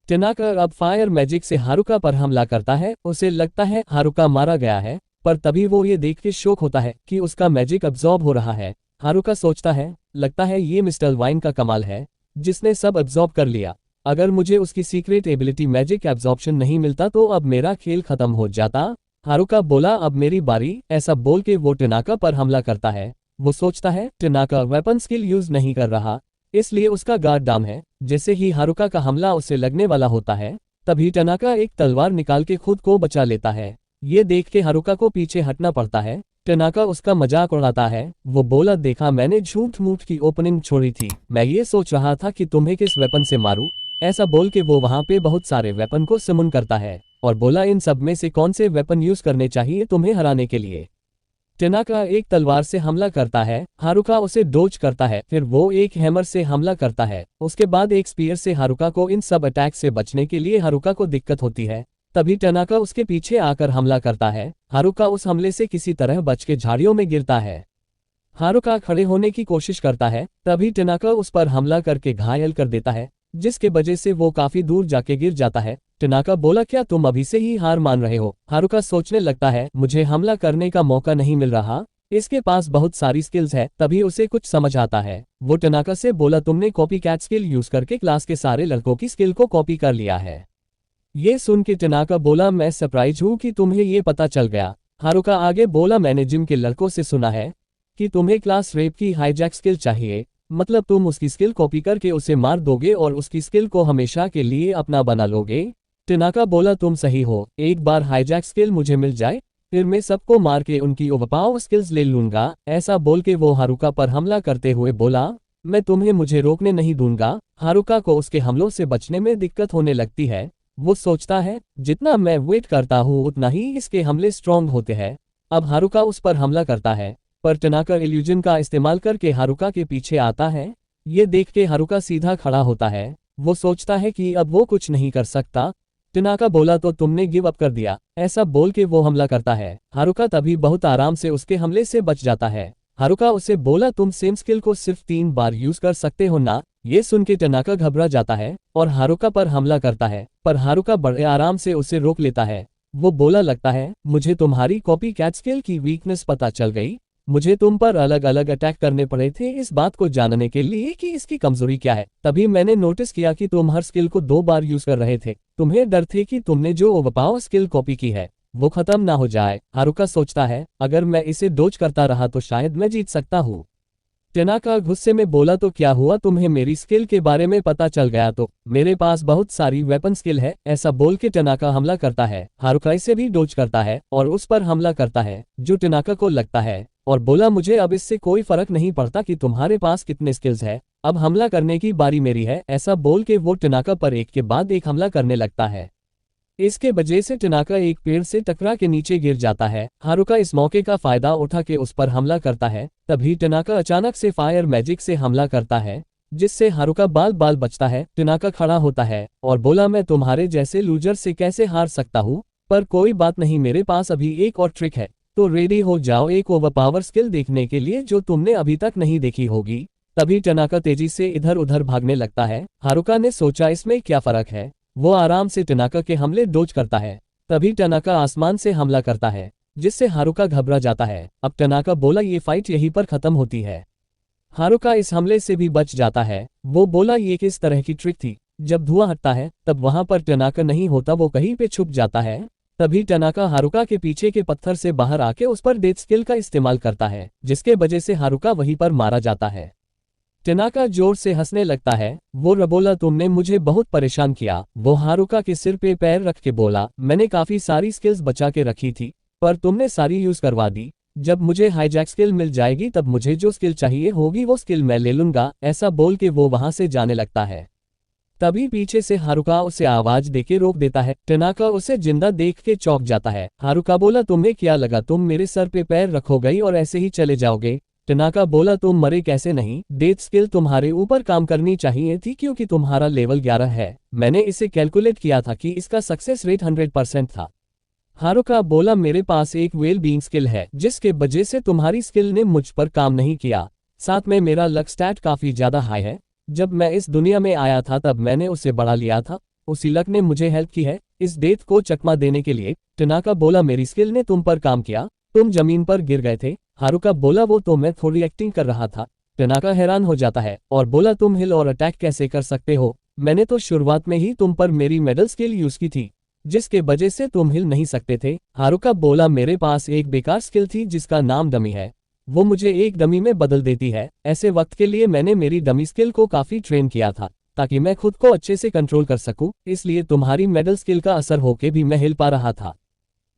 टनाका अब फायर मैजिक से हारुका पर हमला करता है। उसे लगता है हारुका मारा गया है, पर तभी वो ये देख के शॉक होता है कि उसका मैजिक अब्सॉर्ब हो रहा है। हारुका सोचता है, लगता है ये मिस्टर वाइन का कमाल है, जिसने सब अब्सॉर्ब कर लिया। अगर मुझे उसकी सीक्रेट एबिलिटी मैजिक एब्सॉर्प्शन नहीं मिलता तो अब मेरा खेल खत्म हो जाता। हारुका बोला, अब मेरी बारी। ऐसा बोल के वो टनाका पर हमला करता है। वो सोचता है टनाका वेपन स्किल यूज नहीं कर रहा, इसलिए उसका गार्ड डाउन है। जैसे ही हारुका का हमला उसे लगने वाला होता है, तभी टनाका एक तलवार निकाल के खुद को बचा लेता है। ये देख के हारुका को पीछे हटना पड़ता है। टनाका उसका मजाक उड़ाता है। वो बोला, देखा मैंने झूठ मूठ की ओपनिंग छोड़ी थी, मैं ये सोच रहा था कि तुम्हें किस वेपन से मारूं। ऐसा बोल के वो वहां पे बहुत सारे वेपन को समन करता है और बोला, इन सब में से कौन से वेपन यूज करने चाहिए तुम्हें हराने के लिए? टनाका एक तलवार से हमला करता है, हारुका उसे डोज करता है, फिर वो एक हैमर से हमला करता है, उसके बाद एक स्पीयर से हारुका को। इन सब अटैक से बचने के लिए हारुका को दिक्कत होती है। तभी टनाका उसके पीछे आकर हमला करता है। हारुका उस हमले से किसी तरह बच के झाड़ियों में गिरता है। हारुका खड़े होने की कोशिश करता है, तभी टनाका उस पर हमला करके घायल कर देता है, जिसके वजह से वो काफी दूर जाके गिर जाता है। टनाका बोला, क्या तुम अभी से ही हार मान रहे हो? हारुका सोचने लगता है, मुझे हमला करने का मौका नहीं मिल रहा, इसके पास बहुत सारी स्किल्स है। तभी उसे कुछ समझ आता है। वो टनाका से बोला, तुमने कॉपी कैट स्किल यूज करके क्लास के सारे लड़कों की स्किल को कॉपी कर लिया है। ये सुन के टनाका बोला, मैं सरप्राइज हूँ कि तुम्हें ये पता चल गया। हारुका आगे बोला, मैंने जिम के लड़कों से सुना है कि तुम्हें क्लास रेप की हाईजैक स्किल चाहिए, मतलब तुम उसकी स्किल कॉपी करके उसे मार दोगे और उसकी स्किल को हमेशा के लिए अपना बना लोगे। टनाका बोला, तुम सही हो, एक बार हाईजैक स्किल मुझे मिल जाए, फिर मैं सबको मार के उनकी ओवरपावर स्किल्स ले लूंगा। ऐसा बोल के वो हारुका पर हमला करते हुए बोला, मैं तुम्हें मुझे रोकने नहीं दूंगा। हारुका को उसके हमलों से बचने में दिक्कत होने लगती है। वो सोचता है, जितना मैं वेट करता हूँ उतना ही इसके हमले स्ट्रॉन्ग होते हैं। अब हारुका उस पर हमला करता है, पर टनाका इल्यूजन का इस्तेमाल करके हारुका के पीछे आता है। ये देख के हारुका सीधा खड़ा होता है। वो सोचता है कि अब वो कुछ नहीं कर सकता। टनाका बोला, तो तुमने गिव अप कर दिया? ऐसा बोल के वो हमला करता है। हारुका तभी बहुत आराम से उसके हमले से बच जाता है। हारुका उसे बोला, तुम सेम स्किल को सिर्फ 3 बार यूज कर सकते हो ना? ये सुन के टनाका घबरा जाता है और हारुका पर हमला करता है, पर हारुका बड़े आराम से उसे रोक लेता है। वो बोला, लगता है मुझे तुम्हारी कॉपी कैट स्किल की वीकनेस पता चल गई। मुझे तुम पर अलग अलग अटैक करने पड़े थे इस बात को जानने के लिए कि इसकी कमजोरी क्या है। तभी मैंने नोटिस किया कि तुम हर स्किल को 2 बार यूज कर रहे थे। तुम्हें डर थे कि तुमने जो ओवरपावर स्किल कॉपी की है वो खत्म ना हो जाए। हारुका सोचता है, अगर मैं इसे डोज करता रहा तो शायद मैं जीत सकता हूँ। टनाका गुस्से में बोला, तो क्या हुआ, तुम्हें मेरी स्किल के बारे में पता चल गया? तो मेरे पास बहुत सारी वेपन स्किल है। ऐसा बोल के टनाका हमला करता है। हारुका इसे भी डोज करता है और उस पर हमला करता है, जो टनाका को लगता है, और बोला, मुझे अब इससे कोई फर्क नहीं पड़ता कि तुम्हारे पास कितने स्किल्स है। अब हमला करने की बारी मेरी है, ऐसा बोल के वो टनाका पर एक के बाद एक हमला करने लगता है। इसके वजह से टनाका एक पेड़ से टकरा के नीचे गिर जाता है। हारुका इस मौके का फायदा उठा के उस पर हमला करता है। तभी टनाका अचानक से फायर मैजिक से हमला करता है, जिससे हारुका बाल बाल बचता है। टनाका खड़ा होता है और बोला, मैं तुम्हारे जैसे लूजर से कैसे हार सकता हूँ, पर कोई बात नहीं, मेरे पास अभी एक और ट्रिक है, तो रेडी हो जाओ एक ओवरपावर स्किल देखने के लिए जो तुमने अभी तक नहीं देखी होगी। तभी टनाका तेजी से इधर उधर भागने लगता है। हारुका ने सोचा इसमें क्या फर्क है, वो आराम से टनाका के हमले डोज करता है। तभी टनाका आसमान से हमला करता है, जिससे हारुका घबरा जाता है। अब टनाका बोला, ये फाइट यहीं पर खत्म होती है। हारुका इस हमले से भी बच जाता है। वो बोला, ये किस तरह की ट्रिक थी। जब धुआं हटता है तब वहां पर टनाका नहीं होता, वो कहीं पे छुप जाता है। तभी टनाका हारुका के पीछे के पत्थर से बाहर आके उस पर डेथ स्किल का इस्तेमाल करता है, जिसके वजह से हारुका वहीं पर मारा जाता है। टनाका जोर से हंसने लगता है। वो बोला, तुमने मुझे बहुत परेशान किया। वो हारुका के सिर पे पैर रख के बोला, मैंने काफी सारी स्किल्स बचा के रखी थी, पर तुमने सारी यूज करवा दी। जब मुझे हाईजैक स्किल मिल जाएगी तब मुझे जो स्किल चाहिए होगी वो स्किल मैं ले लूंगा। ऐसा बोल के वो वहां से जाने लगता है। तभी पीछे से हारुका उसे आवाज देके रोक देता है। टनाका उसे जिंदा देख के चौंक जाता है। हारुका बोला, तुम्हें क्या लगा तुम मेरे सर पे पैर रखोगे और ऐसे ही चले जाओगे। टनाका बोला, तुम मरे कैसे नहीं, डेथ स्किल तुम्हारे ऊपर काम करनी चाहिए थी क्योंकि तुम्हारा लेवल 11 है। मैंने इसे कैलकुलेट किया था कि इसका सक्सेस रेट 100% था। हारुका बोला, मेरे पास एक वेल बीइंग स्किल है जिसके वजह से तुम्हारी स्किल ने मुझ पर काम नहीं किया। साथ में मेरा लक स्टैट काफी ज्यादा हाई है। जब मैं इस दुनिया में आया था तब मैंने उसे बढ़ा लिया था, उसी लक ने मुझे हेल्प की है इस डेथ को चकमा देने के लिए। टनाका बोला, मेरी स्किल ने तुम पर काम किया, तुम जमीन पर गिर गए थे। हारुका बोला, वो तो मैं थोड़ी एक्टिंग कर रहा था। टनाका हैरान हो जाता है और बोला, तुम हिल और अटैक कैसे कर सकते हो, मैंने तो शुरुआत में ही तुम पर मेरी मेडल स्किल यूज की थी, जिसके वजह से तुम हिल नहीं सकते थे। हारुका बोला, मेरे पास एक बेकार स्किल थी जिसका नाम डमी है, वो मुझे एक डमी में बदल देती है। ऐसे वक्त के लिए मैंने मेरी डमी स्किल को काफी ट्रेन किया था ताकि मैं खुद को अच्छे से कंट्रोल कर सकूं, इसलिए तुम्हारी मेडल स्किल का असर होके भी मैं हिल पा रहा था।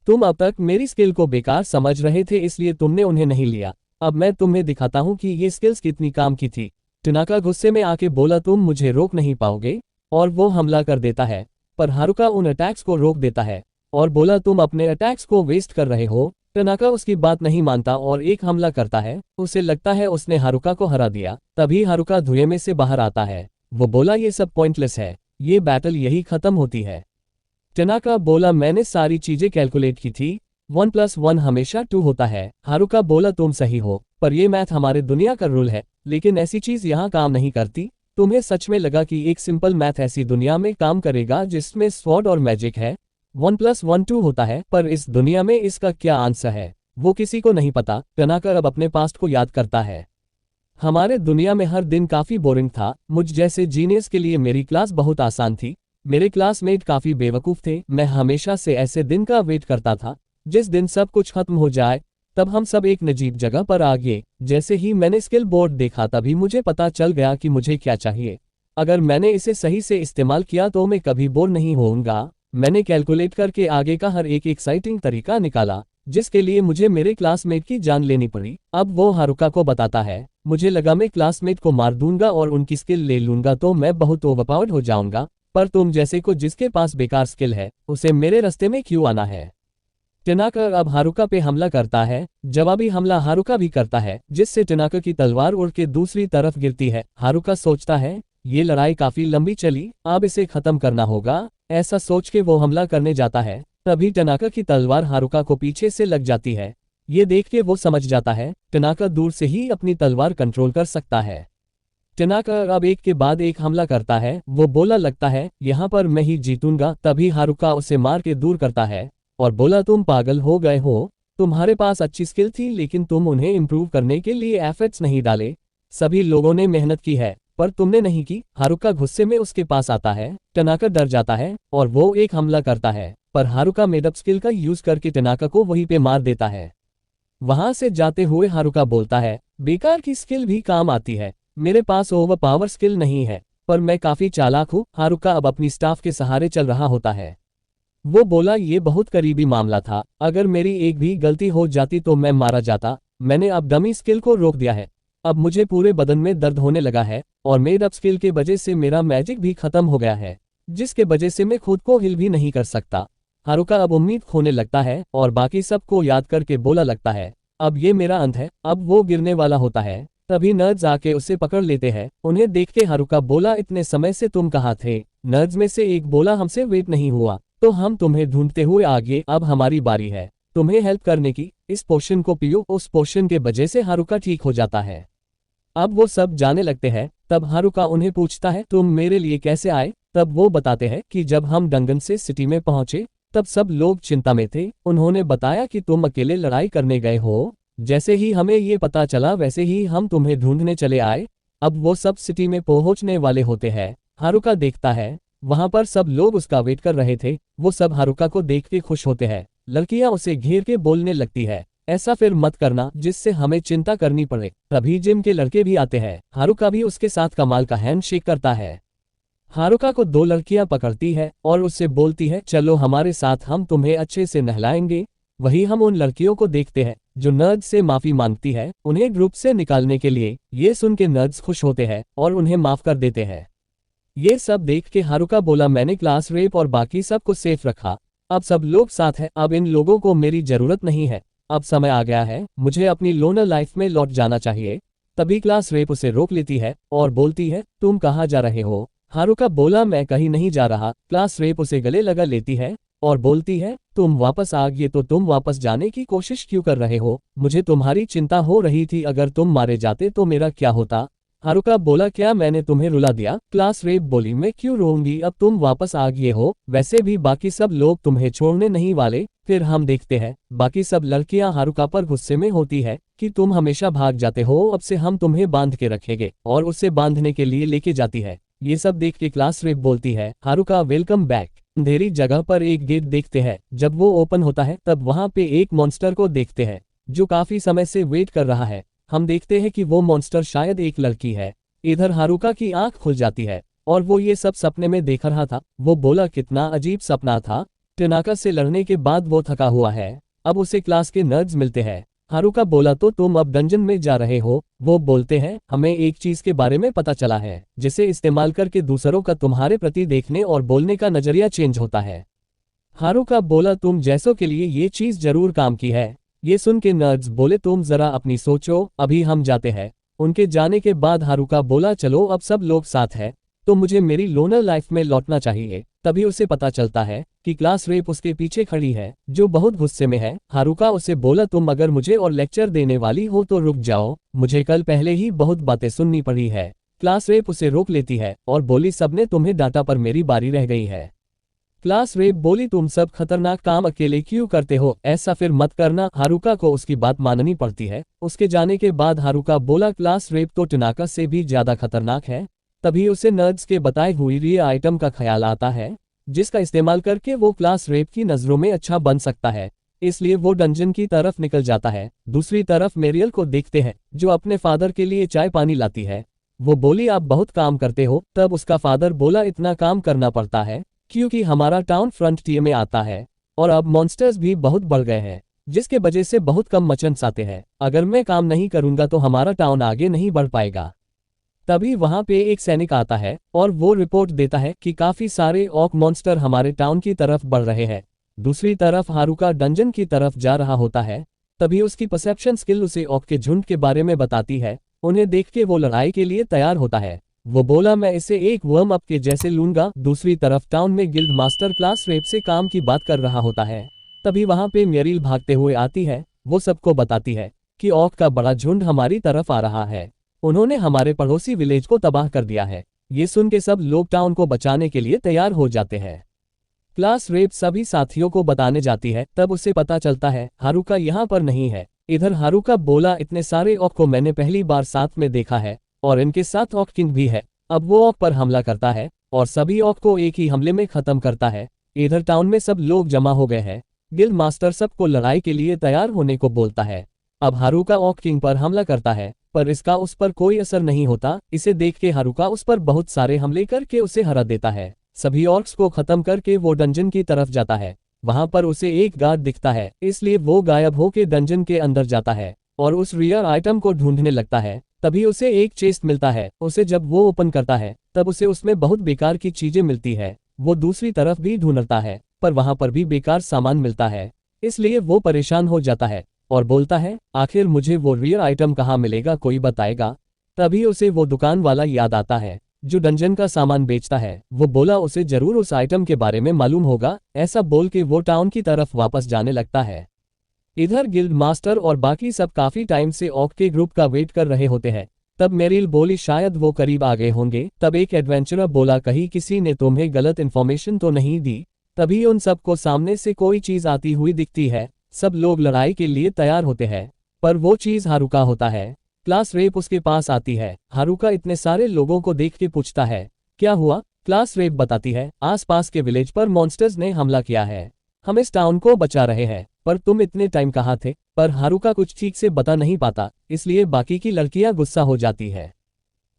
तुम अब तक मेरी स्किल को बेकार समझ रहे थे, इसलिए तुमने उन्हें नहीं लिया। अब मैं तुम्हें दिखाता हूं कि ये स्किल्स कितनी काम की थी। टनाका गुस्से में आके बोला, तुम मुझे रोक नहीं पाओगे, और वो हमला कर देता है। पर हारुका उन अटैक्स को रोक देता है और बोला, तुम अपने अटैक्स को वेस्ट कर रहे हो। टनाका उसकी बात नहीं मानता और एक हमला करता है। उसे लगता है उसने हारुका को हरा दिया। तभी हारुका धुएं में से बाहर आता है। वो बोला, ये सब पॉइंटलेस है, ये बैटल यही खत्म होती है। टनाका बोला, मैंने सारी चीजें कैलकुलेट की थी, 1+1 हमेशा 2 होता है। हारुका बोला, तुम सही हो, पर ये मैथ हमारे दुनिया का रूल है, लेकिन ऐसी चीज यहाँ काम नहीं करती। तुम्हें सच में लगा कि एक सिंपल मैथ ऐसी दुनिया में काम करेगा जिसमें स्वॉर्ड और मैजिक है? 1+1 2 होता है, पर इस दुनिया में इसका क्या आंसर है वो किसी को नहीं पता। टनाका अब अपने पास्ट को याद करता है। हमारे दुनिया में हर दिन काफी बोरिंग था। मुझ जैसे जीनियस के लिए मेरी क्लास बहुत आसान थी। मेरे क्लासमेट काफी बेवकूफ थे। मैं हमेशा से ऐसे दिन का वेट करता था जिस दिन सब कुछ खत्म हो जाए, तब हम सब एक नजीब जगह पर आ गए। जैसे ही मैंने स्किल बोर्ड देखा तभी मुझे पता चल गया कि मुझे क्या चाहिए। अगर मैंने इसे सही से इस्तेमाल किया तो मैं कभी बोर नहीं होऊंगा। मैंने कैलकुलेट करके आगे का हर एक एक्साइटिंग तरीका निकाला, जिसके लिए मुझे मेरे क्लासमेट की जान लेनी पड़ी। अब वो हारुका को बताता है, मुझे लगा मैं क्लासमेट को मार दूंगा और उनकी स्किल ले लूंगा तो मैं बहुत ओवरपावर्ड हो जाऊंगा, पर तुम जैसे को जिसके पास बेकार स्किल है उसे मेरे रास्ते में क्यों आना है। टनाका अब हारुका पे हमला करता है। जवाबी हमला हारुका भी करता है, जिससे टनाका की तलवार उड़ के दूसरी तरफ गिरती है। हारुका सोचता है, ये लड़ाई काफी लंबी चली, अब इसे खत्म करना होगा। ऐसा सोच के वो हमला करने जाता है। तभी टनाका की तलवार हारुका को पीछे से लग जाती है। ये देख के वो समझ जाता है टनाका दूर से ही अपनी तलवार कंट्रोल कर सकता है। टनाका अब एक के बाद एक हमला करता है। वो बोला, लगता है यहाँ पर मैं ही जीतूंगा। तभी हारुका उसे मार के दूर करता है और बोला, तुम पागल हो गए हो, तुम्हारे पास अच्छी स्किल थी लेकिन तुम उन्हें इम्प्रूव करने के लिए एफर्ट्स नहीं डाले। सभी लोगों ने मेहनत की है पर तुमने नहीं की। हारुका गुस्से में उसके पास आता है। टनाका डर जाता है और वो एक हमला करता है, पर हारुका मेडअप स्किल का यूज करके टनाका को वहीं पे मार देता है। वहां से जाते हुए हारुका बोलता है, बेकार की स्किल भी काम आती है, मेरे पास ओवर पावर स्किल नहीं है, पर मैं काफी चालाक हूँ। हारुका अब अपनी स्टाफ के सहारे चल रहा होता है। वो बोला, ये बहुत करीबी मामला था, अगर मेरी एक भी गलती हो जाती तो मैं मारा जाता। मैंने अब डमी स्किल को रोक दिया है। अब मुझे पूरे बदन में दर्द होने लगा है और मेड अप स्किल के वजह से मेरा मैजिक भी खत्म हो गया है, जिसके वजह से मैं खुद को हिल भी नहीं कर सकता। हारुका अब उम्मीद खोने लगता है और बाकी सबको याद करके बोला लगता है, अब ये मेरा अंत है। अब वो गिरने वाला होता है, तभी नर्ड्स आके उसे पकड़ लेते हैं। उन्हें देख के हारुका बोला, इतने समय से तुम कहाँ थे? नर्ड्स में से एक बोला, हमसे वेट नहीं हुआ तो हम तुम्हें ढूंढते हुए आ गए, अब हमारी बारी है तुम्हें हेल्प करने की। इस पोशन को पियो। उस पोशन के वजह से हारुका ठीक हो जाता है। अब वो सब जाने लगते हैं। तब हारुका उन्हें पूछता है, तुम मेरे लिए कैसे आए? तब वो बताते हैं कि जब हम डंगन से सिटी में पहुंचे तब सब लोग चिंता में थे। उन्होंने बताया कि तुम अकेले लड़ाई करने गए हो। जैसे ही हमें ये पता चला वैसे ही हम तुम्हें ढूंढने चले आए। अब वो सब सिटी में पहुंचने वाले होते हैं। हारुका देखता है वहां पर सब लोग उसका वेट कर रहे थे। वो सब हारुका को देख के खुश होते हैं। लड़कियां उसे घेर के बोलने लगती है, ऐसा फिर मत करना जिससे हमें चिंता करनी पड़े। तभी जिम के लड़के भी आते हैं। हारुका भी उसके साथ कमाल का हैंडशेक करता है। हारुका को दो लड़कियां पकड़ती है और उससे बोलती है, चलो हमारे साथ, हम तुम्हें अच्छे से नहलाएंगे। वही हम उन लड़कियों को देखते हैं जो नर्ड्स से माफी मांगती है उन्हें ग्रुप से निकालने के लिए। ये सुन के नर्ड्स खुश होते हैं और उन्हें माफ कर देते हैं। ये सब देख के हारुका बोला, मैंने क्लास रेप और बाकी सब को सेफ रखा, अब सब लोग साथ हैं, अब इन लोगों को मेरी जरूरत नहीं है। अब समय आ गया है, मुझे अपनी लोनर लाइफ में लौट जाना चाहिए। तभी क्लास रेप उसे रोक लेती है और बोलती है, तुम कहाँ जा रहे हो? हारुका बोला, मैं कहीं नहीं जा रहा। क्लास रेप उसे गले लगा लेती है और बोलती है, तुम वापस आ गए तो तुम वापस जाने की कोशिश क्यों कर रहे हो? मुझे तुम्हारी चिंता हो रही थी, अगर तुम मारे जाते तो मेरा क्या होता? हारुका बोला, क्या मैंने तुम्हें रुला दिया? क्लास रेप बोली, मैं क्यों रोऊंगी, अब तुम वापस आ गए हो, वैसे भी बाकी सब लोग तुम्हें छोड़ने नहीं वाले। फिर हम देखते हैं बाकी सब लड़कियां हारुका पर गुस्से में होती है कि तुम हमेशा भाग जाते हो, अब से हम तुम्हें बांध के रखेंगे, और उसे बांधने के लिए लेके जाती है। ये सब देख के क्लास रेप बोलती है, हारुका वेलकम बैक। अंधेरी जगह पर एक गेट देखते हैं। जब वो ओपन होता है तब वहां पे एक मॉन्स्टर को देखते हैं जो काफी समय से वेट कर रहा है। हम देखते हैं कि वो मॉन्स्टर शायद एक लड़की है। इधर हारुका की आंख खुल जाती है और वो ये सब सपने में देख रहा था। वो बोला, कितना अजीब सपना था। टनाका से लड़ने के बाद वो थका हुआ है। अब उसे क्लास के नर्ड्स मिलते हैं। हारुका बोला, तो तुम अब डंजन में जा रहे हो? वो बोलते हैं, हमें एक चीज के बारे में पता चला है जिसे इस्तेमाल करके दूसरों का तुम्हारे प्रति देखने और बोलने का नजरिया चेंज होता है। हारुका बोला, तुम जैसों के लिए ये चीज जरूर काम की है। ये सुन के नर्ड्स बोले, तुम जरा अपनी सोचो, अभी हम जाते हैं। उनके जाने के बाद हारुका बोला, चलो अब सब लोग साथ हैं तो मुझे मेरी लोनर लाइफ में लौटना चाहिए। तभी उसे पता चलता है कि क्लास रेप उसके पीछे खड़ी है जो बहुत गुस्से में है। हारुका उसे बोला, तुम अगर मुझे और लेक्चर देने वाली हो तो रुक जाओ, मुझे कल पहले ही बहुत बातें सुननी पड़ी है। क्लास रेप उसे रोक लेती है और बोली, सबने तुम्हें डांटा पर मेरी बारी रह गई है। क्लास रेप बोली, तुम सब खतरनाक काम अकेले क्यों करते हो, ऐसा फिर मत करना। हारुका को उसकी बात माननी पड़ती है। उसके जाने के बाद हारुका बोला, क्लास रेप तो टनाका से भी ज्यादा खतरनाक है। तभी उसे नर्ड्स के बताए हुए ये आइटम का ख्याल आता है जिसका इस्तेमाल करके वो क्लास रेप की नजरों में अच्छा बन सकता है। इसलिए वो डंजन की तरफ निकल जाता है। दूसरी तरफ मेरियल को देखते हैं जो अपने फादर के लिए चाय पानी लाती है। वो बोली, आप बहुत काम करते हो। तब उसका फादर बोला, इतना काम करना पड़ता है क्योंकि हमारा टाउन फ्रंटियर में आता है और अब मॉन्स्टर्स भी बहुत बढ़ गए हैं जिसके वजह से बहुत कम मर्चेंट्स आते हैं। अगर मैं काम नहीं करूंगा तो हमारा टाउन आगे नहीं बढ़ पाएगा। तभी वहां पे एक सैनिक आता है और वो रिपोर्ट देता है कि काफी सारे ऑक मॉन्स्टर हमारे टाउन की तरफ बढ़ रहे हैं। दूसरी तरफ हारुका डंजन की तरफ जा रहा होता है। तभी उसकी परसेप्शन स्किल उसे ऑक के झुंड के बारे में बताती है। उन्हें देख के वो लड़ाई के लिए तैयार होता है। वो बोला, मैं इसे एक वर्म अप के जैसे लूंगा। दूसरी तरफ टाउन में गिल्ड मास्टर क्लास रेप से काम की बात कर रहा होता है। तभी वहां पे मेरिल भागते हुए आती है। वो सबको बताती है कि ऑक का बड़ा झुंड हमारी तरफ आ रहा है, उन्होंने हमारे पड़ोसी विलेज को तबाह कर दिया है। ये सुन के सब लोग टाउन को बचाने के लिए तैयार हो जाते हैं। क्लास रेप सभी साथियों को बताने जाती है। तब उसे पता चलता है हारुका यहाँ पर नहीं है। इधर हारुका बोला, इतने सारे ऑक को मैंने पहली बार साथ में देखा है और इनके साथ ऑक किंग भी है। अब वो ऑक पर हमला करता है और सभी ऑक को एक ही हमले में खत्म करता है। इधर टाउन में सब लोग जमा हो गए हैं। गिल्ड मास्टर सबको लड़ाई के लिए तैयार होने को बोलता है। अब हारुका ऑक किंग पर हमला करता है पर इसका उस पर कोई असर नहीं होता। इसे देख के हारुका उस पर बहुत सारे हमले करके उसे हरा देता है। सभी ऑर्क्स को खत्म करके वो डंजन की तरफ जाता है। वहां पर उसे एक गार्ड दिखता है, इसलिए वो गायब होके डंजन के अंदर जाता है। और उस रियर आइटम को ढूंढने लगता है। तभी उसे एक चेस्ट मिलता है। उसे जब वो ओपन करता है तब उसे उसमें बहुत बेकार की चीजें मिलती है। वो दूसरी तरफ भी ढूंढता है पर वहां पर भी बेकार सामान मिलता है। इसलिए वो परेशान हो जाता है और बोलता है, आखिर मुझे वो रियर आइटम कहाँ मिलेगा, कोई बताएगा। तभी उसे वो दुकान वाला याद आता है जो डंजन का सामान बेचता है। वो बोला उसे जरूर उस आइटम के बारे में मालूम होगा। ऐसा बोल के वो टाउन की तरफ वापस जाने लगता है। इधर गिल्ड मास्टर और बाकी सब काफी टाइम से ऑक के ग्रुप का वेट कर रहे होते हैं। तब मेरिल बोली शायद वो करीब आ गए होंगे। तब एक एडवेंचरर बोला कहीं किसी ने तुम्हें गलत इन्फॉर्मेशन तो नहीं दी। तभी उन सबको सामने से कोई चीज आती हुई दिखती है। सब लोग लड़ाई के लिए तैयार होते हैं पर वो चीज हारुका होता है। क्लास रेप उसके पास आती है। हारुका इतने सारे लोगों को देख के पूछता है, क्या हुआ? क्लास रेप बताती है, आसपास के विलेज पर मॉन्स्टर्स ने हमला किया है। हम इस टाउन को बचा रहे हैं, पर तुम इतने टाइम कहाँ थे? पर हारुका कुछ ठीक से बता नहीं पाता, इसलिए बाकी की लड़कियां गुस्सा हो जाती है।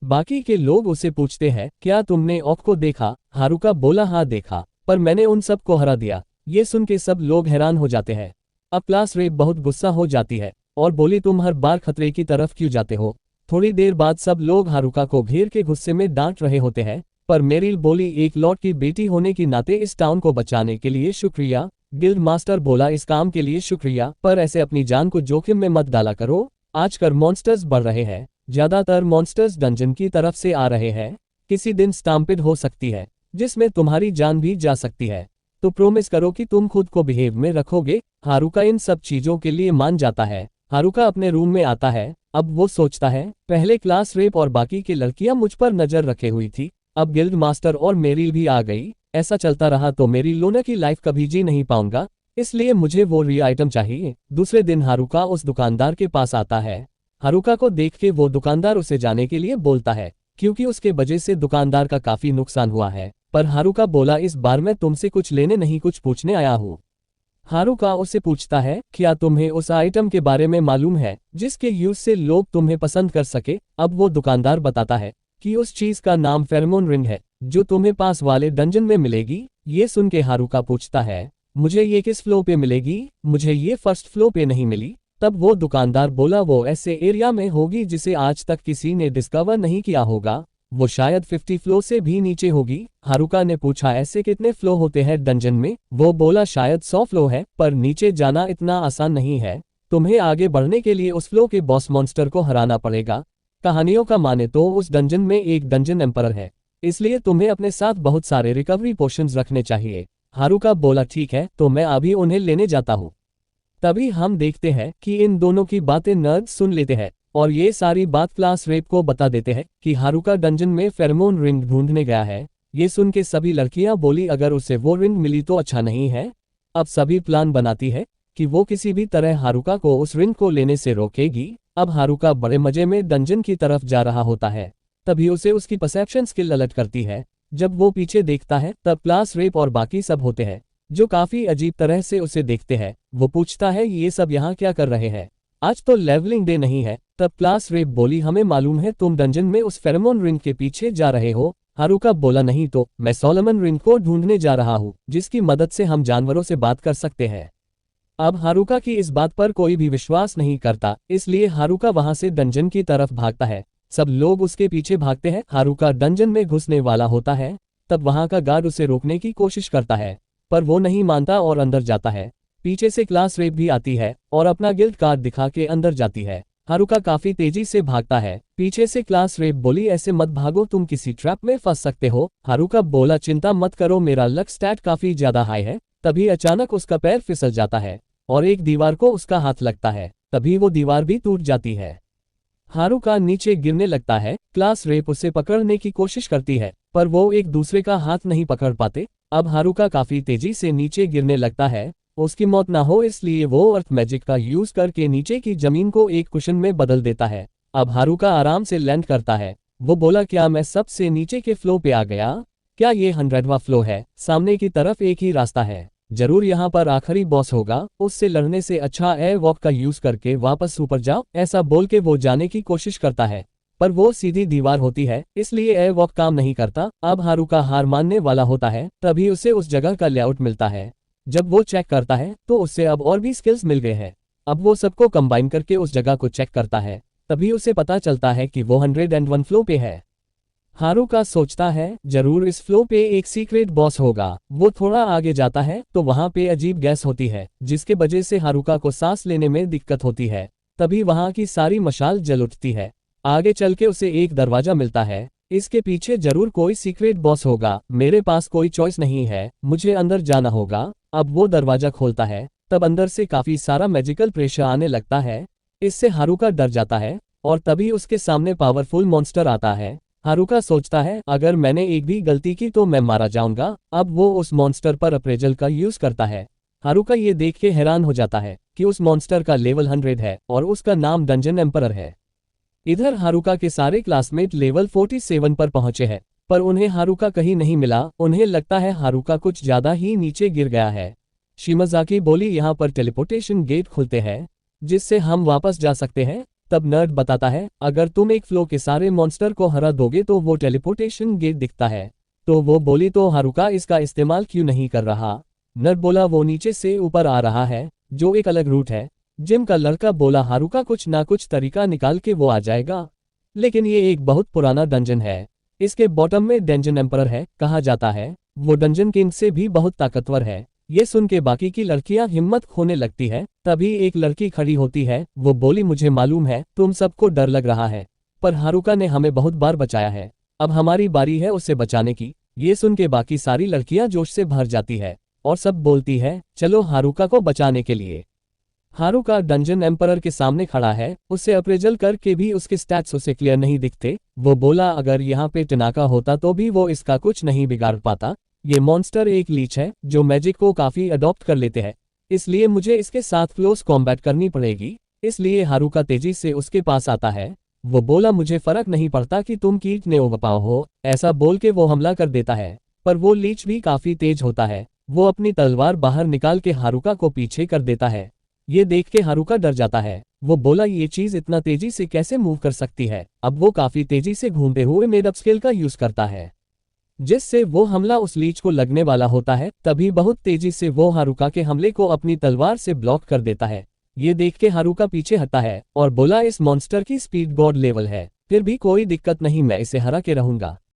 बाकी के लोग उसे पूछते हैं, क्या तुमने ऑक को देखा? हारुका बोला, हाँ देखा, पर मैंने उन सब को हरा दिया। ये सुन के सब लोग हैरान हो जाते हैं। अब क्लास रेप बहुत गुस्सा हो जाती है और बोली, तुम हर बार खतरे की तरफ क्यों जाते हो? थोड़ी देर बाद सब लोग हारुका को घेर के गुस्से में डांट रहे होते हैं, पर मेरिल बोली, एक लॉर्ड की बेटी होने के नाते इस टाउन को बचाने के लिए शुक्रिया। गिल्ड मास्टर बोला, इस काम के लिए शुक्रिया, पर ऐसे अपनी जान को जोखिम में मत डाला करो। आजकल मॉन्स्टर्स बढ़ रहे हैं, ज्यादातर मॉन्स्टर्स डंजन की तरफ से आ रहे हैं। किसी दिन स्टाम्पिड हो सकती है जिसमें तुम्हारी जान भी जा सकती है, तो प्रोमिस करो कि तुम खुद को बिहेव में रखोगे। हारुका इन सब चीजों के लिए मान जाता है। हारुका अपने रूम में आता है। अब वो सोचता है, पहले क्लास रेप और बाकी की लड़कियां मुझ पर नजर रखे हुई थी, अब गिल्ड मास्टर और मेरिल भी आ गई। ऐसा चलता रहा तो मेरी लूना की लाइफ कभी जी नहीं पाऊंगा, इसलिए मुझे वो री आइटम चाहिए। दूसरे दिन हारुका उस दुकानदार के पास आता है। हारुका को देख के वो दुकानदार उसे जाने के लिए बोलता है, क्योंकि उसके वजह से दुकानदार का काफी नुकसान हुआ है। पर हारुका बोला, इस बार मैं तुमसे कुछ लेने नहीं कुछ पूछने आया हूँ। हारुका उससे पूछता है, क्या तुम्हें उस आइटम के बारे में मालूम है जिसके यूज से लोग तुम्हें पसंद कर सके? अब वो दुकानदार बताता है कि उस चीज का नाम फेरोमोन रिंग है जो तुम्हें पास वाले डंजन में मिलेगी। ये सुन के हारुका पूछता है, मुझे ये किस फ्लो पे मिलेगी? मुझे ये फर्स्ट फ्लो पे नहीं मिली। तब वो दुकानदार बोला, वो ऐसे एरिया में होगी जिसे आज तक किसी ने डिस्कवर नहीं किया होगा, वो शायद 50 फ्लो से भी नीचे होगी। हारुका ने पूछा, ऐसे कितने फ्लो होते हैं डंजन में? वो बोला, शायद 100 फ्लो है, पर नीचे जाना इतना आसान नहीं है। तुम्हें आगे बढ़ने के लिए उस फ्लो के बॉस मॉन्स्टर को हराना पड़ेगा। कहानियों का माने तो उस डंजन में एक डंजन एम्परर है, इसलिए तुम्हें अपने साथ बहुत सारे रिकवरी पोशंस रखने चाहिए। हारुका बोला, ठीक है, तो मैं अभी उन्हें लेने जाता हूँ। तभी हम देखते हैं कि इन दोनों की बातें नर्ड सुन लेते हैं और ये सारी बात क्लास रेप को बता देते हैं कि हारुका डंजन में फेरोमोन रिंग ढूंढने गया है। ये सुन के सभी लड़कियां बोली, अगर उसे वो रिंग मिली तो अच्छा नहीं है। अब सभी प्लान बनाती है कि वो किसी भी तरह हारुका को उस रिंग को लेने से रोकेगी। अब हारुका बड़े मजे में डंजन की तरफ जा रहा होता है। तभी उसे उसकी परसेप्शन स्किल अलर्ट करती है। जब वो पीछे देखता है तब क्लास रेप और बाकी सब होते हैं जो काफी अजीब तरह से उसे देखते हैं। वो पूछता है, ये सब यहाँ क्या कर रहे हैं? आज तो लेवलिंग डे नहीं है। तब क्लास रेप बोली, हमें मालूम है तुम डंजन में उस फेरोमोन रिंग के पीछे जा रहे हो। हारुका बोला, नहीं तो मैं सोलोमन रिंग को ढूंढने जा रहा हूँ जिसकी मदद से हम जानवरों से बात कर सकते हैं। अब हारुका की इस बात पर कोई भी विश्वास नहीं करता, इसलिए हारुका वहां से डंजन की तरफ भागता है। सब लोग उसके पीछे भागते हैं। हारुका डंजन में घुसने वाला होता है। तब वहां का गार्ड उसे रोकने की कोशिश करता है, पर वो नहीं मानता और अंदर जाता है। पीछे से क्लास रेप भी आती है और अपना गिल्ड कार्ड दिखा के अंदर जाती है। हारुका काफी तेजी से भागता है। पीछे से क्लास रेप बोली, ऐसे मत भागो, तुम किसी ट्रैप में फंस सकते हो। हारुका बोला, चिंता मत करो, मेरा लक स्टैट काफी ज्यादा हाई है। तभी अचानक उसका पैर फिसल जाता है और एक दीवार को उसका हाथ लगता है। तभी वो दीवार भी टूट जाती है। हारुका नीचे गिरने लगता है। क्लास रेप उसे पकड़ने की कोशिश करती है, पर वो एक दूसरे का हाथ नहीं पकड़ पाते। अब हारुका काफी तेजी से नीचे गिरने लगता है। उसकी मौत ना हो इसलिए वो अर्थ मैजिक का यूज करके नीचे की जमीन को एक कुशन में बदल देता है। अब हारुका आराम से लैंड करता है। वो बोला, क्या मैं सबसे नीचे के फ्लो पे आ गया? क्या ये 100वां फ्लो है? सामने की तरफ एक ही रास्ता है, जरूर यहाँ पर आखिरी बॉस होगा। उससे लड़ने से अच्छा एयर वॉक का यूज करके वापस ऊपर जाओ। ऐसा बोल के वो जाने की कोशिश करता है, पर वो सीधी दीवार होती है, इसलिए एयर वॉक काम नहीं करता। अब हारुका हार मानने वाला होता है। तभी उसे उस जगह का लेआउट मिलता है। जब वो चेक करता है तो उससे अब और भी स्किल्स मिल गए हैं। अब वो सबको कंबाइन करके उस जगह को चेक करता है, तभी उसे पता चलता है कि वो 101 फ्लो पे है। हारुका सोचता है जरूर इस फ्लो पे एक सीक्रेट बॉस होगा। वो थोड़ा आगे जाता है तो वहां पे अजीब गैस होती है जिसके वजह से हारुका को सांस लेने में दिक्कत होती है। तभी वहां की सारी मशाल जल उठती है। आगे चल के उसे एक दरवाजा मिलता है, इसके पीछे जरूर कोई सीक्रेट बॉस होगा। मेरे पास कोई चॉइस नहीं है, मुझे अंदर जाना होगा। अब वो दरवाजा खोलता है, तब अंदर से काफी सारा मैजिकल प्रेशर आने लगता है। इससे हारुका डर जाता है और तभी उसके सामने पावरफुल मॉन्स्टर आता है। हारुका सोचता है अगर मैंने एक भी गलती की तो मैं मारा जाऊंगा। अब वो उस मॉन्स्टर पर अप्रेजल का यूज करता है। हारुका ये देख के हैरान हो जाता है कि उस मॉन्स्टर का लेवल 100 है और उसका नाम डंजन एम्परर है। इधर हारुका के सारे क्लासमेट लेवल 47 पर पहुंचे हैं, पर उन्हें हारुका कहीं नहीं मिला। उन्हें लगता है हारुका कुछ ज्यादा ही नीचे गिर गया है। शिमाज़ाकी बोली यहाँ पर टेलीपोर्टेशन गेट खुलते हैं जिससे हम वापस जा सकते हैं। तब नर्ड बताता है अगर तुम एक फ्लो के सारे मॉन्स्टर को हरा दोगे तो वो टेलीपोर्टेशन गेट दिखता है। तो वो बोली तो हारुका इसका इस्तेमाल क्यों नहीं कर रहा। नर्ड बोला वो नीचे से ऊपर आ रहा है, जो एक अलग रूट है। जिम का लड़का बोला हारुका कुछ ना कुछ तरीका निकाल के वो आ जाएगा, लेकिन ये एक बहुत पुराना डंजन है। इसके बॉटम में डंजन एम्परर है कहा जाता है। वो डंजन किंग से भी बहुत ताकतवर है। ये सुन के बाकी की लड़कियां हिम्मत खोने लगती है। तभी एक लड़की खड़ी होती है। वो बोली मुझे मालूम है तुम सबको डर लग रहा है, पर हारुका ने हमें बहुत बार बचाया है। अब हमारी बारी है उसे बचाने की। ये सुन के बाकी सारी लड़कियां जोश से भर जाती है और सब बोलती है चलो हारुका को बचाने के लिए। हारुका डंजन एम्परर के सामने खड़ा है। उसे अप्रेजल करके भी उसके स्टैट्स उसे क्लियर नहीं दिखते। वो बोला अगर यहाँ पे टनाका होता तो भी वो इसका कुछ नहीं बिगाड़ पाता। ये मॉन्स्टर एक लीच है जो मैजिक को काफी अडॉप्ट कर लेते हैं, इसलिए मुझे इसके साथ क्लोज कॉम्बैट करनी पड़ेगी। इसलिए हारुका तेजी से उसके पास आता है। वो बोला मुझे फर्क नहीं पड़ता कि तुम कीट ने उगपाओ हो। ऐसा बोल के वो हमला कर देता है, पर वो लीच भी काफी तेज होता है। वो अपनी तलवार बाहर निकाल के हारुका को पीछे कर देता है। ये देख के हारुका डर जाता है। वो बोला ये चीज इतना तेजी से कैसे मूव कर सकती है। अब वो काफी तेजी से घूमते हुए मेड अप स्किल का यूज करता है, जिससे वो हमला उस लीच को लगने वाला होता है। तभी बहुत तेजी से वो हारुका के हमले को अपनी तलवार से ब्लॉक कर देता है। ये देख के हारुका पीछे हटता है और बोला इस मॉन्स्टर की स्पीड गॉड लेवल है, फिर भी कोई दिक्कत नहीं, मैं इसे हरा के रहूंगा।